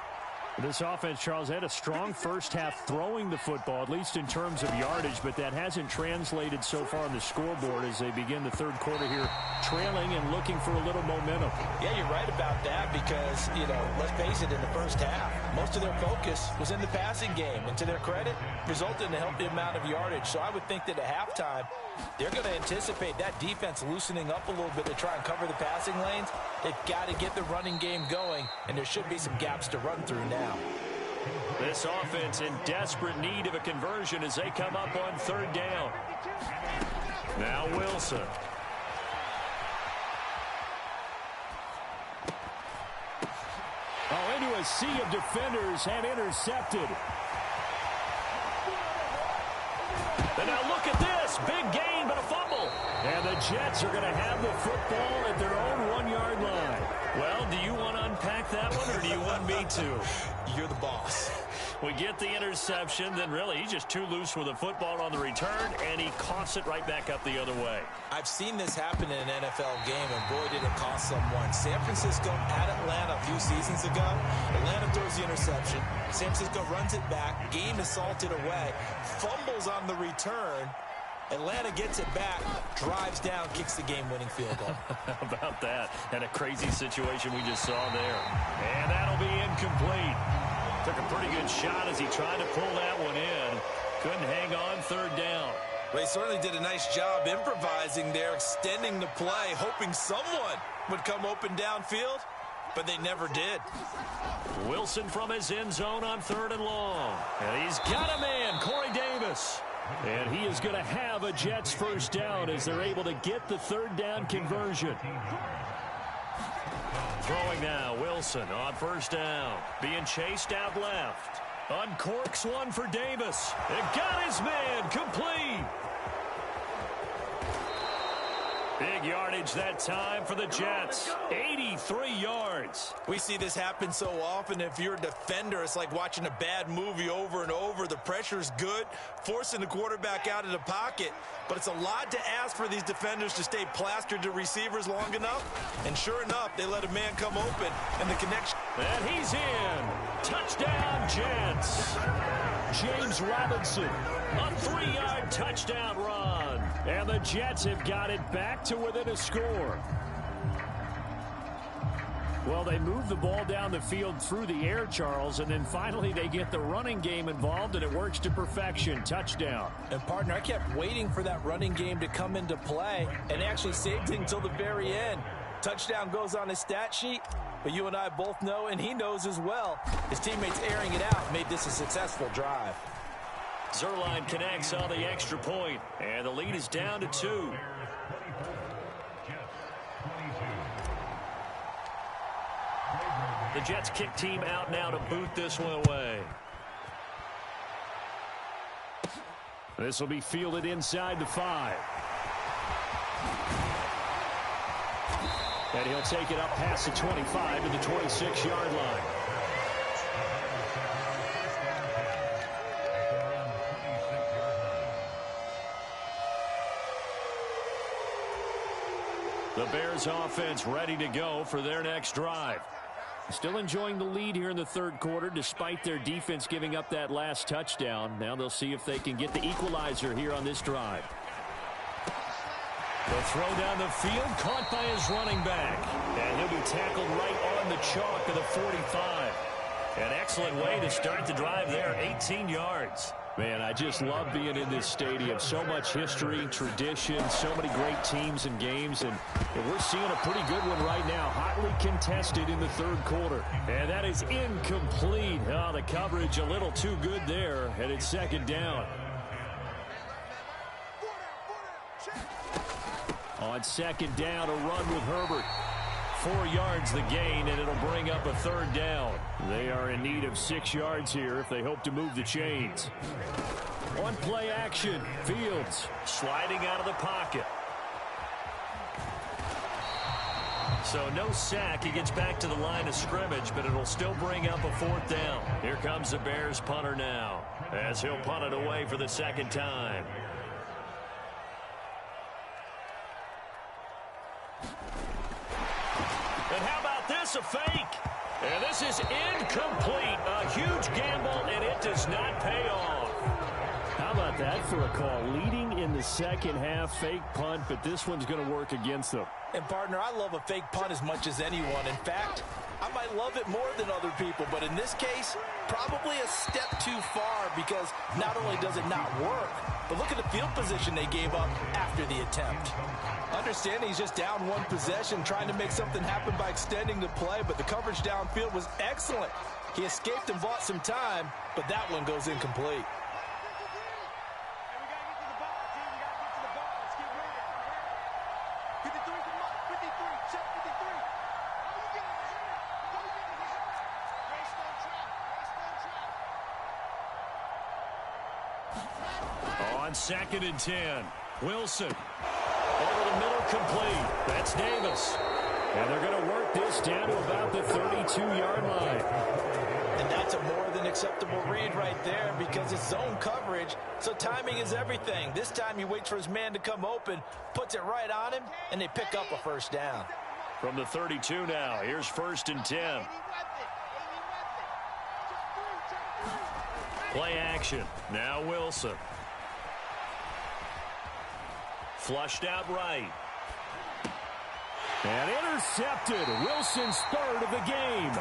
This offense, Charles, had a strong first half throwing the football, at least in terms of yardage, but that hasn't translated so far on the scoreboard as they begin the 3rd quarter here, trailing and looking for a little momentum. Yeah, you're right about that because, let's face it, in the first half, most of their focus was in the passing game, and to their credit, resulted in a healthy amount of yardage. So I would think that at halftime, they're going to anticipate that defense loosening up a little bit to try and cover the passing lanes. They've got to get the running game going, and there should be some gaps to run through now. This offense in desperate need of a conversion as they come up on 3rd down. Now Wilson. Oh, into a sea of defenders and intercepted. And now look at this. Big gain, but a fumble. And the Jets are going to have the football at their own 1-yard line. Well, do you want to unpack that one, or do you want me to? You're the boss. We get the interception, then really he's just too loose with the football on the return, and he coughs it right back up the other way. I've seen this happen in an NFL game, and boy, did it cost someone. San Francisco at Atlanta a few seasons ago. Atlanta throws the interception. San Francisco runs it back. Game is salted away. Fumbles on the return. Atlanta gets it back, drives down, kicks the game-winning field goal. How about that? And a crazy situation we just saw there. And that'll be incomplete. Took a pretty good shot as he tried to pull that one in. Couldn't hang on 3rd down. Well, he certainly did a nice job improvising there, extending the play, hoping someone would come open downfield, but they never did. Wilson from his end zone on 3rd and long. And he's got a man, Corey Davis. And he is going to have a Jets first down as they're able to get the third down conversion. Throwing now, Wilson on first down. Being chased out left. Uncorks one for Davis. It got his man complete. Big yardage that time for the Jets. 83 yards. We see this happen so often. If you're a defender, it's like watching a bad movie over and over. The pressure's good, forcing the quarterback out of the pocket. But it's a lot to ask for these defenders to stay plastered to receivers long enough. And sure enough, they let a man come open, and the connection. And he's in. Touchdown, Jets. James Robinson, a 3-yard touchdown run. And the Jets have got it back to within a score. Well, they move the ball down the field through the air, Charles, and then finally they get the running game involved, and it works to perfection. Touchdown. And, partner, I kept waiting for that running game to come into play, and actually saved it until the very end. Touchdown goes on his stat sheet, but you and I both know, and he knows as well, his teammates airing it out made this a successful drive. Zerline connects on the extra point, and the lead is down to 2. The Jets kick team out now to boot this one away. This will be fielded inside the 5. And he'll take it up past the 25 to the 26-yard line. The Bears offense ready to go for their next drive. Still enjoying the lead here in the third quarter despite their defense giving up that last touchdown. Now they'll see if they can get the equalizer here on this drive. They'll throw down the field, caught by his running back. And he'll be tackled right on the chalk of the 45. An excellent way to start the drive there, 18 yards. Man, I just love being in this stadium. So much history, tradition, so many great teams and games. And we're seeing a pretty good one right now. Hotly contested in the third quarter. And that is incomplete. Oh, the coverage a little too good there. And it's second down. On second down, a run with Herbert. 4 yards the gain, and it'll bring up a third down. They are in need of 6 yards here if they hope to move the chains. On play action, Fields sliding out of the pocket. So no sack. He gets back to the line of scrimmage, but it'll still bring up a 4th down. Here comes the Bears punter now, as he'll punt it away for the second time. And how about this, a fake? And this is incomplete. A huge gamble, and it does not pay off. How about that for a call? Leading in the second half, fake punt, but this one's going to work against them. And, partner, I love a fake punt as much as anyone. In fact, I might love it more than other people, but in this case, probably a step too far because not only does it not work, but look at the field position they gave up after the attempt. Understanding he's just down one possession, trying to make something happen by extending the play, but the coverage downfield was excellent. He escaped and bought some time, but that one goes incomplete. On 2nd and 10, Wilson over the middle, complete. That's Davis. And they're going to work this down to about the 32-yard line. And that's a more than acceptable read right there because it's zone coverage, so timing is everything. This time he waits for his man to come open, puts it right on him, and they pick up a first down. From the 32 now, here's 1st and 10. Play action. Now Wilson. Flushed out right. And intercepted. Wilson's 3rd of the game.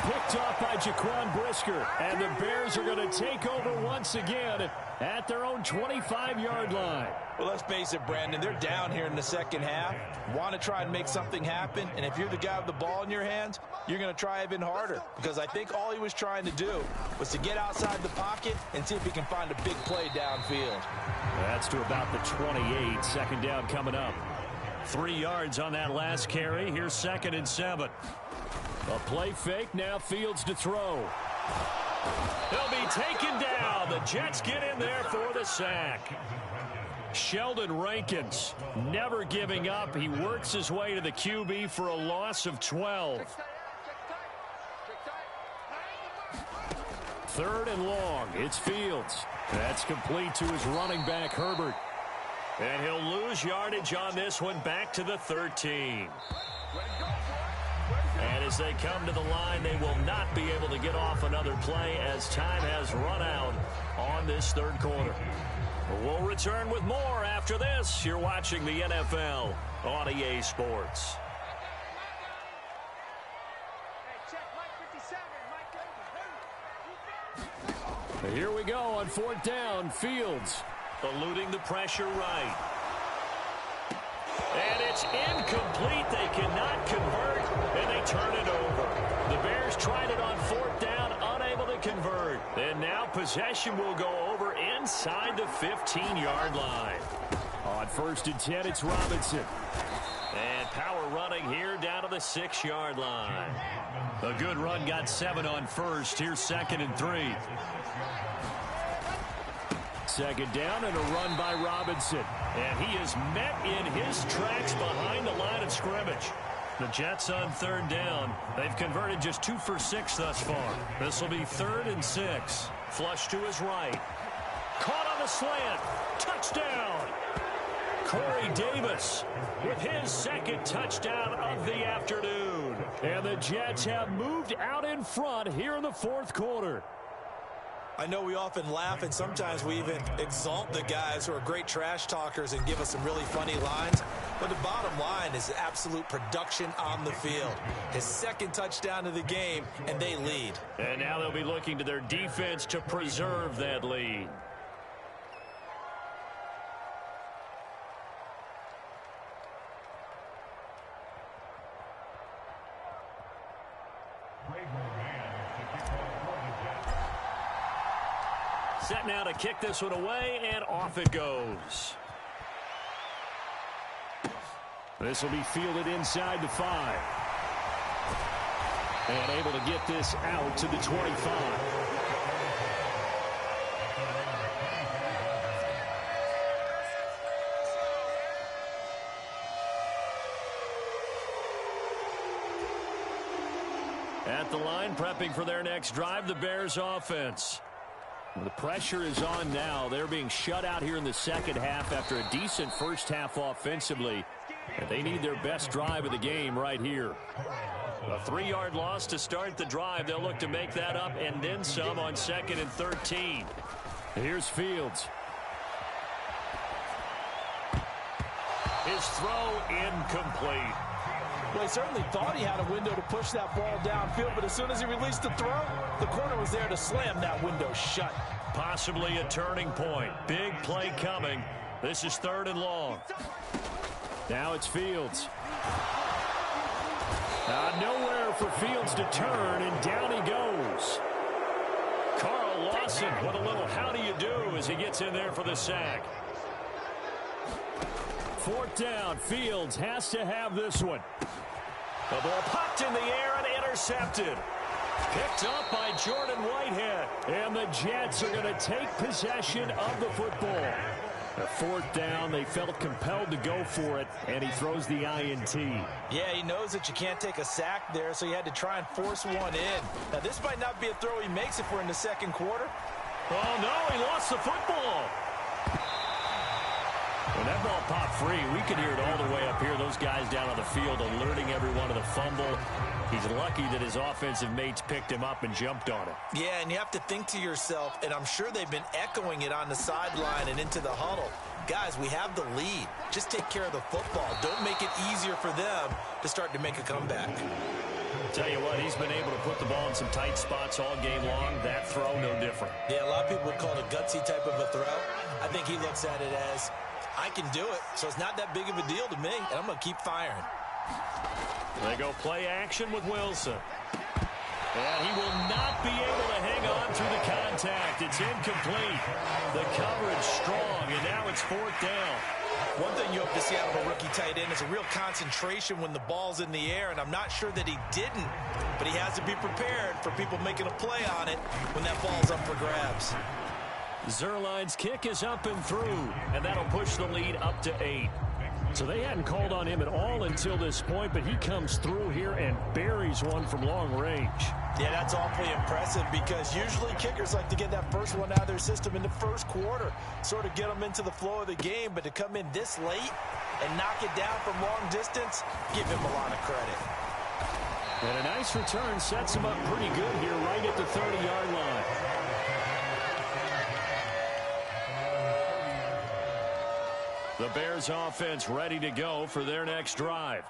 Picked off by Jaquan Brisker. And the Bears are going to take over once again at their own 25-yard line. Well, let's face it, Brandon. They're down here in the second half. Want to try and make something happen. And if you're the guy with the ball in your hands, you're going to try even harder. Because I think all he was trying to do was to get outside the pocket and see if he can find a big play downfield. That's to about the 28. Second down coming up. 3 yards on that last carry. Here's 2nd and 7. A play fake. Now Fields to throw. He'll be taken down. The Jets get in there for the sack. Sheldon Rankins never giving up. He works his way to the QB for a loss of 12. 3rd and long. It's Fields. That's complete to his running back, Herbert. And he'll lose yardage on this one back to the 13. And as they come to the line, they will not be able to get off another play as time has run out on this 3rd quarter. We'll return with more after this. You're watching the NFL on EA Sports. Here we go on 4th down. Fields eluding the pressure right. And it's incomplete. They cannot convert, and they turn it over. The Bears tried it on 4th down, unable to convert. And now possession will go over inside the 15-yard line. On 1st and 10, it's Robinson. And power running here down to the 6-yard line. A good run got 7 on 1st. Here's 2nd and 3. 2nd down and a run by Robinson. And he is met in his tracks behind the line of scrimmage. The Jets on 3rd down. They've converted just 2 for 6 thus far. This will be 3rd and 6. Flush to his right. Caught on the slant. Touchdown. Corey Davis with his 2nd touchdown of the afternoon. And the Jets have moved out in front here in the 4th quarter. I know we often laugh, and sometimes we even exalt the guys who are great trash talkers and give us some really funny lines. But the bottom line is absolute production on the field. His 2nd touchdown of the game, and they lead. And now they'll be looking to their defense to preserve that lead. Set now to kick this one away, and off it goes. This will be fielded inside the 5. And able to get this out to the 25. At the line, prepping for their next drive, the Bears offense. The pressure is on now. They're being shut out here in the 2nd half after a decent first half offensively. And they need their best drive of the game right here. A 3-yard loss to start the drive. They'll look to make that up and then some on 2nd and 13. Here's Fields. His throw incomplete. Well, he certainly thought he had a window to push that ball downfield, but as soon as he released the throw, the corner was there to slam that window shut. Possibly a turning point. Big play coming. This is 3rd and long. Now it's Fields. Nowhere for Fields to turn, and down he goes. Carl Lawson with a little how do you do as he gets in there for the sack. 4th down. Fields has to have this one. The ball popped in the air and intercepted. Picked up by Jordan Whitehead. And the Jets are going to take possession of the football. A 4th down, they felt compelled to go for it, and he throws the INT. Yeah, he knows that you can't take a sack there, so he had to try and force one in. Now, this might not be a throw he makes if we're in the 2nd quarter. Oh, no, he lost the football. When that ball popped free, we could hear it all the way up here. Those guys down on the field alerting everyone of the fumble. He's lucky that his offensive mates picked him up and jumped on it. Yeah, and you have to think to yourself, and I'm sure they've been echoing it on the sideline and into the huddle. Guys, we have the lead. Just take care of the football. Don't make it easier for them to start to make a comeback. Tell you what, he's been able to put the ball in some tight spots all game long. That throw, no different. Yeah, a lot of people would call it a gutsy type of a throw. I think he looks at it as, I can do it, so it's not that big of a deal to me, and I'm going to keep firing. They go play action with Wilson. And he will not be able to hang on through the contact. It's incomplete. The coverage strong, and now it's 4th down. One thing you hope to see out of a rookie tight end is a real concentration when the ball's in the air, and I'm not sure that he didn't, but he has to be prepared for people making a play on it when that ball's up for grabs. Zerline's kick is up and through, and that'll push the lead up to 8. So they hadn't called on him at all until this point, but he comes through here and buries one from long range. Yeah, that's awfully impressive because usually kickers like to get that first one out of their system in the first quarter, sort of get them into the flow of the game, but to come in this late and knock it down from long distance, give him a lot of credit. And a nice return sets him up pretty good here right at the 30-yard line. The Bears offense ready to go for their next drive.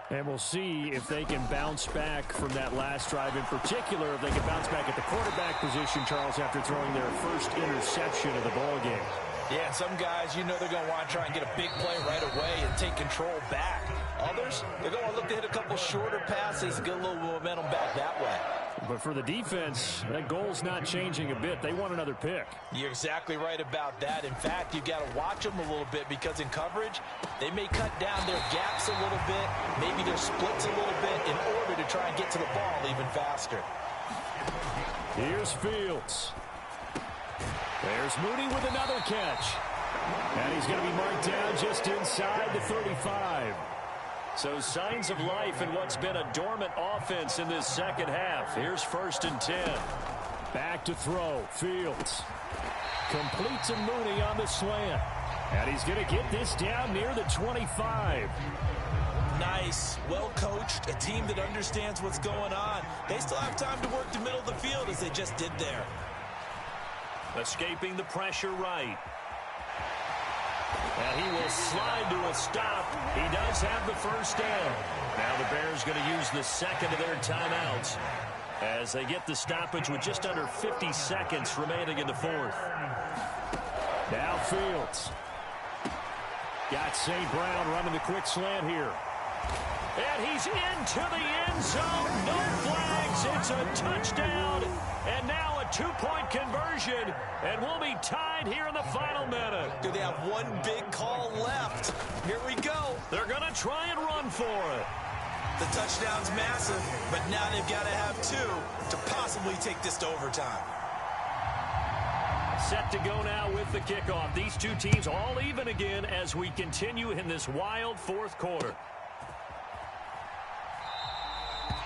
And we'll see if they can bounce back from that last drive in particular, if they can bounce back at the quarterback position, Charles, after throwing their first interception of the ballgame. Yeah, and some guys, you know they're going to want to try and get a big play right away and take control back. Others, they're going to look to hit a couple shorter passes and get a little momentum back that way. But for the defense, that goal's not changing a bit. They want another pick. You're exactly right about that. In fact, you've got to watch them a little bit because in coverage, they may cut down their gaps a little bit, maybe their splits a little bit in order to try and get to the ball even faster. Here's Fields. There's Mooney with another catch. And he's going to be marked down just inside the 35. So signs of life in what's been a dormant offense in this second half. Here's 1st and 10. Back to throw. Fields completes a Mooney on the slant. And he's going to get this down near the 25. Nice. Well coached. A team that understands what's going on. They still have time to work the middle of the field as they just did there. Escaping the pressure right. And he will slide to a stop. He does have the first down. Now the Bears going to use the second of their timeouts as they get the stoppage with just under 50 seconds remaining in the 4th. Now Fields. Got St. Brown running the quick slant here. And he's into the end zone. No flags. It's a touchdown. And now a 2-point conversion. And we'll be tied here in the final minute. Do they have one big call left? Here we go. They're going to try and run for it. The touchdown's massive, but now they've got to have 2 to possibly take this to overtime. Set to go now with the kickoff. These two teams all even again as we continue in this wild 4th quarter.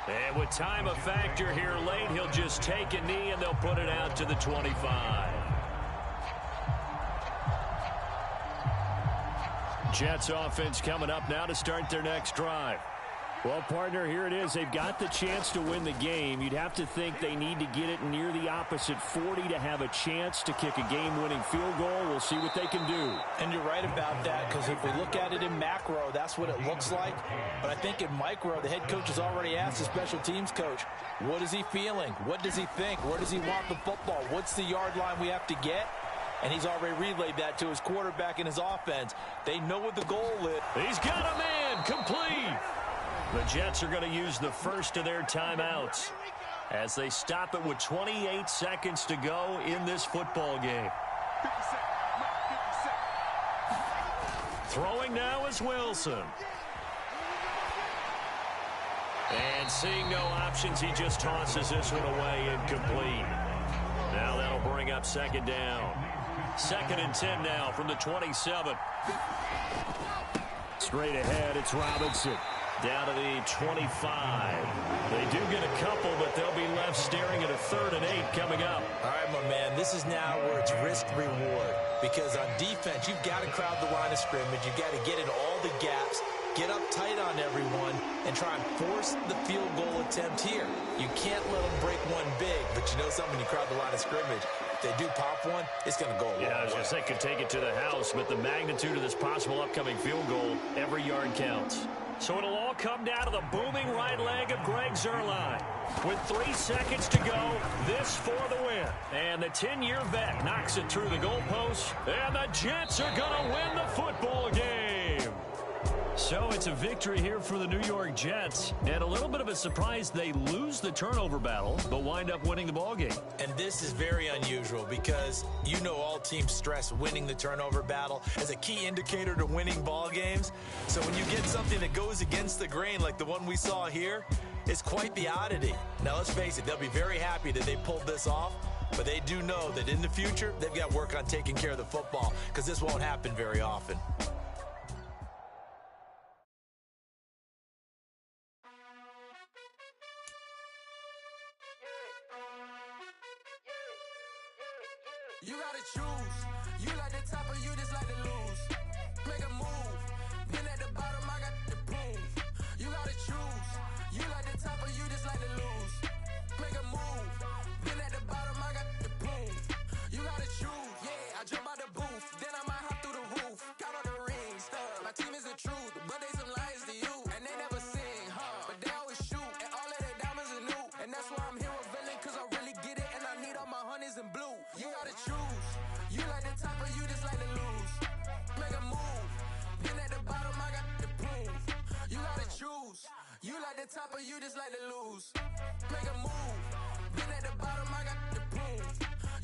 And with time a factor here late, he'll just take a knee and they'll put it out to the 25. Jets offense coming up now to start their next drive. Well, partner, here it is. They've got the chance to win the game. You'd have to think they need to get it near the opposite 40 to have a chance to kick a game-winning field goal. We'll see what they can do. And you're right about that, because if we look at it in macro, that's what it looks like. But I think in micro, the head coach has already asked the special teams coach, what is he feeling? What does he think? Where does he want the football? What's the yard line we have to get? And he's already relayed that to his quarterback and his offense. They know what the goal is. He's got a man complete. The Jets are going to use the first of their timeouts as they stop it with 28 seconds to go in this football game. Throwing now is Wilson. And seeing no options, he just tosses this one away incomplete. Now that'll bring up 2nd down. 2nd and 10 now from the 27. Straight ahead, it's Robinson. Down to the 25. They do get a couple, but they'll be left staring at a 3rd and 8 coming up. All right, my man, this is now where it's risk-reward. Because on defense, you've got to crowd the line of scrimmage. You've got to get in all the gaps, get up tight on everyone, and try and force the field goal attempt here. You can't let them break one big, but you know something, you crowd the line of scrimmage. If they do pop one, it's going to go a long way. I was just saying could take it to the house, but the magnitude of this possible upcoming field goal, every yard counts. So it'll all come down to the booming right leg of Greg Zuerlein. With 3 seconds to go, this for the win. And the 10-year vet knocks it through the goalpost. And the Jets are going to win the football game. So it's a victory here for the New York Jets. And a little bit of a surprise, they lose the turnover battle, but wind up winning the ball game. And this is very unusual because you know all teams stress winning the turnover battle as a key indicator to winning ball games. So when you get something that goes against the grain like the one we saw here, it's quite the oddity. Now let's face it, they'll be very happy that they pulled this off, but they do know that in the future, they've got work on taking care of the football because this won't happen very often. You gotta choose. You like the top or you just like to lose. Make a move. Been at the bottom, I got the proof. You gotta choose. You like the top or you just like to lose. Make a move. Been at the bottom, I got the proof. You gotta choose. Yeah, I jump out the booth. Then I might hop through the roof. Got all the rings. My team is the truth, but they some liars to you. And they never sing, but they always shoot. And all of their diamonds are new. And that's why I'm here with villain, cause I really get it. And I need all my honeys in blue. You gotta choose. You like the top or you just like to lose. Make a move. Been at the bottom, I got the proof. You gotta choose. You like the top or you just like to lose. Make a move. Been at the bottom, I got the proof.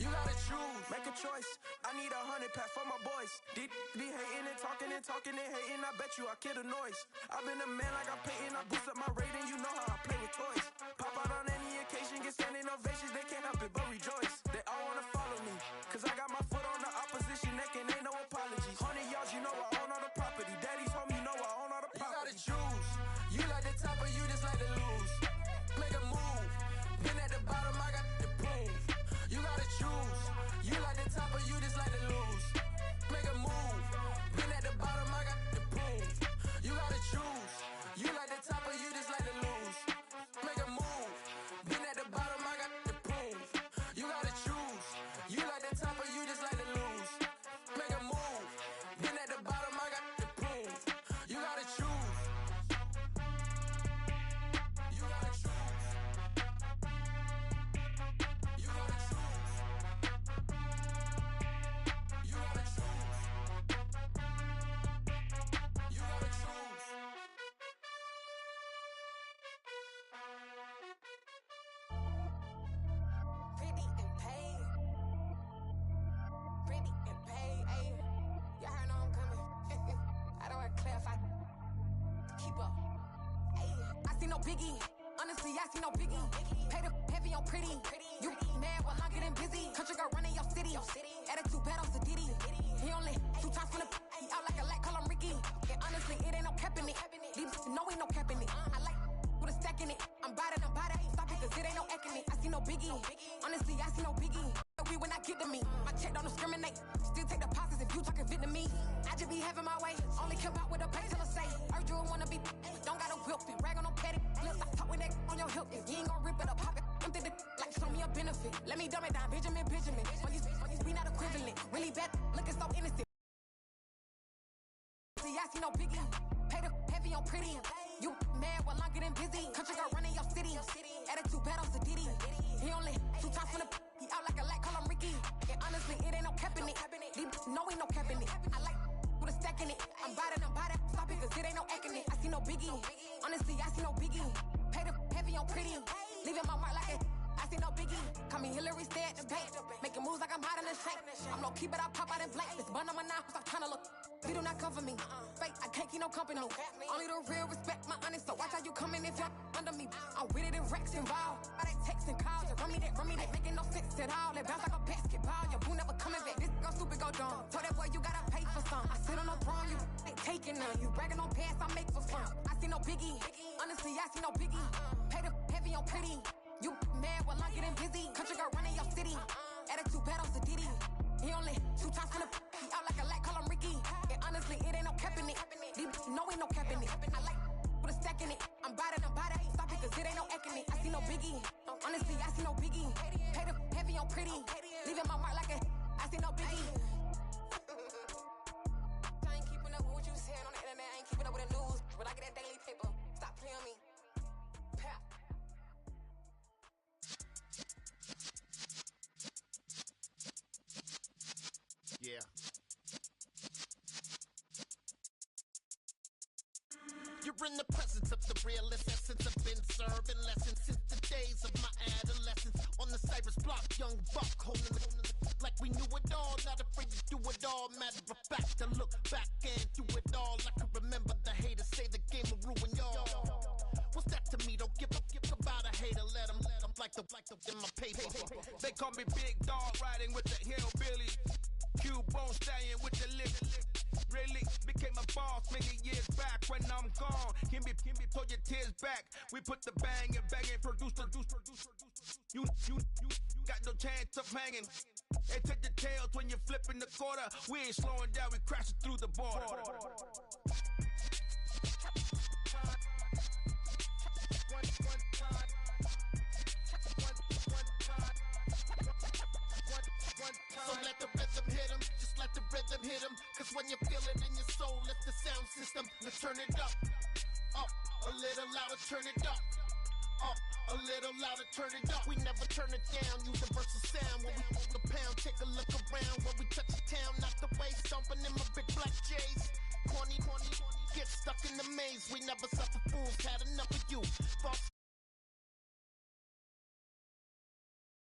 You gotta choose. Make a choice. I need 100 pack for my boys. Be hating and talking and talking and hating. I bet you I kill the noise. I've been a man like I'm Peyton. I boost up my rating. You know how I play with toys. Pop out on any occasion, get standing ovations. They can't help it but rejoice. They all wanna follow me, cause I got my foot on the opposition neck and ain't no apologies. 100 yards, you know I own all the property. Daddy's home, you know I own all the property. You gotta choose. You like the top or you just like to lose. Make a move. Been at the bottom, I got the proof. You gotta choose. You like the top or you just like to lose. Make a move. Been at the bottom, I got the proof. You gotta choose. You like the top or you just like to lose. Make a move. Been at the bottom, I got the proof. You gotta choose. You like the top or you just like to lose. Make a move. Been at the bottom, I got the proof. You gotta choose. You gotta choose. You gotta choose. You gotta choose. You gotta choose. Pretty and paid. Pretty and paid. Ayy. Y'all heard know I'm coming. I don't want to clarify. Keep up. Ayy. I see no biggie. Honestly, I see no biggie. Pay the heavy on pretty. You mad while I'm getting busy. Country girl running your city. Attitude bad on Diddy. He only 2 times from the he out like a light, call him Ricky. And honestly, it ain't no cap in it. These no ain't no cap in it. I like with a stack in it. I'm bad at stop it, cause it ain't no eck in it. I see no biggie. Honestly, I see no biggie. We when I get to me. My check don't discriminate. Still take deposits if you talking Vietnamese. I just be having my way. Only come out with a pay till I say. Heard you wanna be, don't got a whip and rag on no petty. Lips, I talk with that on your hip. If you ain't gon' rip it up, pop it. I'm thinking like show me a benefit. Let me dumb it down, Benjamin. For you be not equivalent. Really bad, looking so innocent. See, I see no biggie. Pay the heavy on pretty. You mad while I'm getting busy. Country girl running your city. Attitude bad on Diddy. He only 2 times from the he out like a light, call him Ricky. And honestly, it ain't no cap in it. These no ain't no cap in it. I like with a stack in it. I'm bad at stop it, cause it ain't no eck in it. I see no biggie. Honestly, I see no biggie. Pay the heavy on pretty. Leaving my mark like it. I see no biggie. Call me Hillary, stay at the bank. Making moves like I'm hiding in shape. I'm low key, but I pop out in blank. This bun on my knife, stop trying to look. They do not come for me. Fake, I can't keep no company. Only the real respect my honest. So watch how you coming if you're under me. I'm with it in Rex involved. All they texts and calls. Just run me that. Making no sense at all. They bounce like a basketball. Your boo never coming back. This go stupid, go dumb. Told that boy you gotta pay for some. I sit on no throne, you ain't taking none. You bragging on pants, I make for fun. I see no biggie. Honestly, I see no biggie. Pay the heavy on pretty. You mad while I'm getting busy. Country girl running your city. Attitude bad on Diddy. He only 2 times from the he out like a light, call him Ricky. And honestly, it ain't no cap in it. These no ain't no cap in it. I like with a stack in it. I'm bad at stop it, cause it ain't no eck in it. I see no biggie. Honestly, I see no biggie. Pay the heavy on pretty. Leaving my mark like a I see no biggie. I ain't keeping up with what you saying on the internet. I ain't keeping up with the news. But I get that daily in the presence of the realest essence. I've been serving lessons since the days of my adolescence. On the Cyrus block, young buck holding the like we knew it all, not afraid to do it all. Matter of fact, to look back and do it all. I can remember the haters say the game will ruin y'all. What's that to me? Don't give about a hater. Let them like the in my paper. They call me Big Dog, riding with the hillbilly. Cubone staying with the lip. Really became a boss many years back. When I'm gone, can be pull your tears back. We put the bang and produce. You got no chance of hanging. They take the tails when you're flipping the quarter. We ain't slowing down, we crashing through the border. So let the rhythm hit him, just let the rhythm hit him. Cause when you feel it in your soul, lift the sound system. Let's turn it up, a little louder, turn it up. A little louder, turn it up. We never turn it down, universal sound. When we hold the pound, take a look around. When we touch the town, knock the way, stomping in my big black J's. Corny, get stuck in the maze. We never suffer fools, had enough of you. False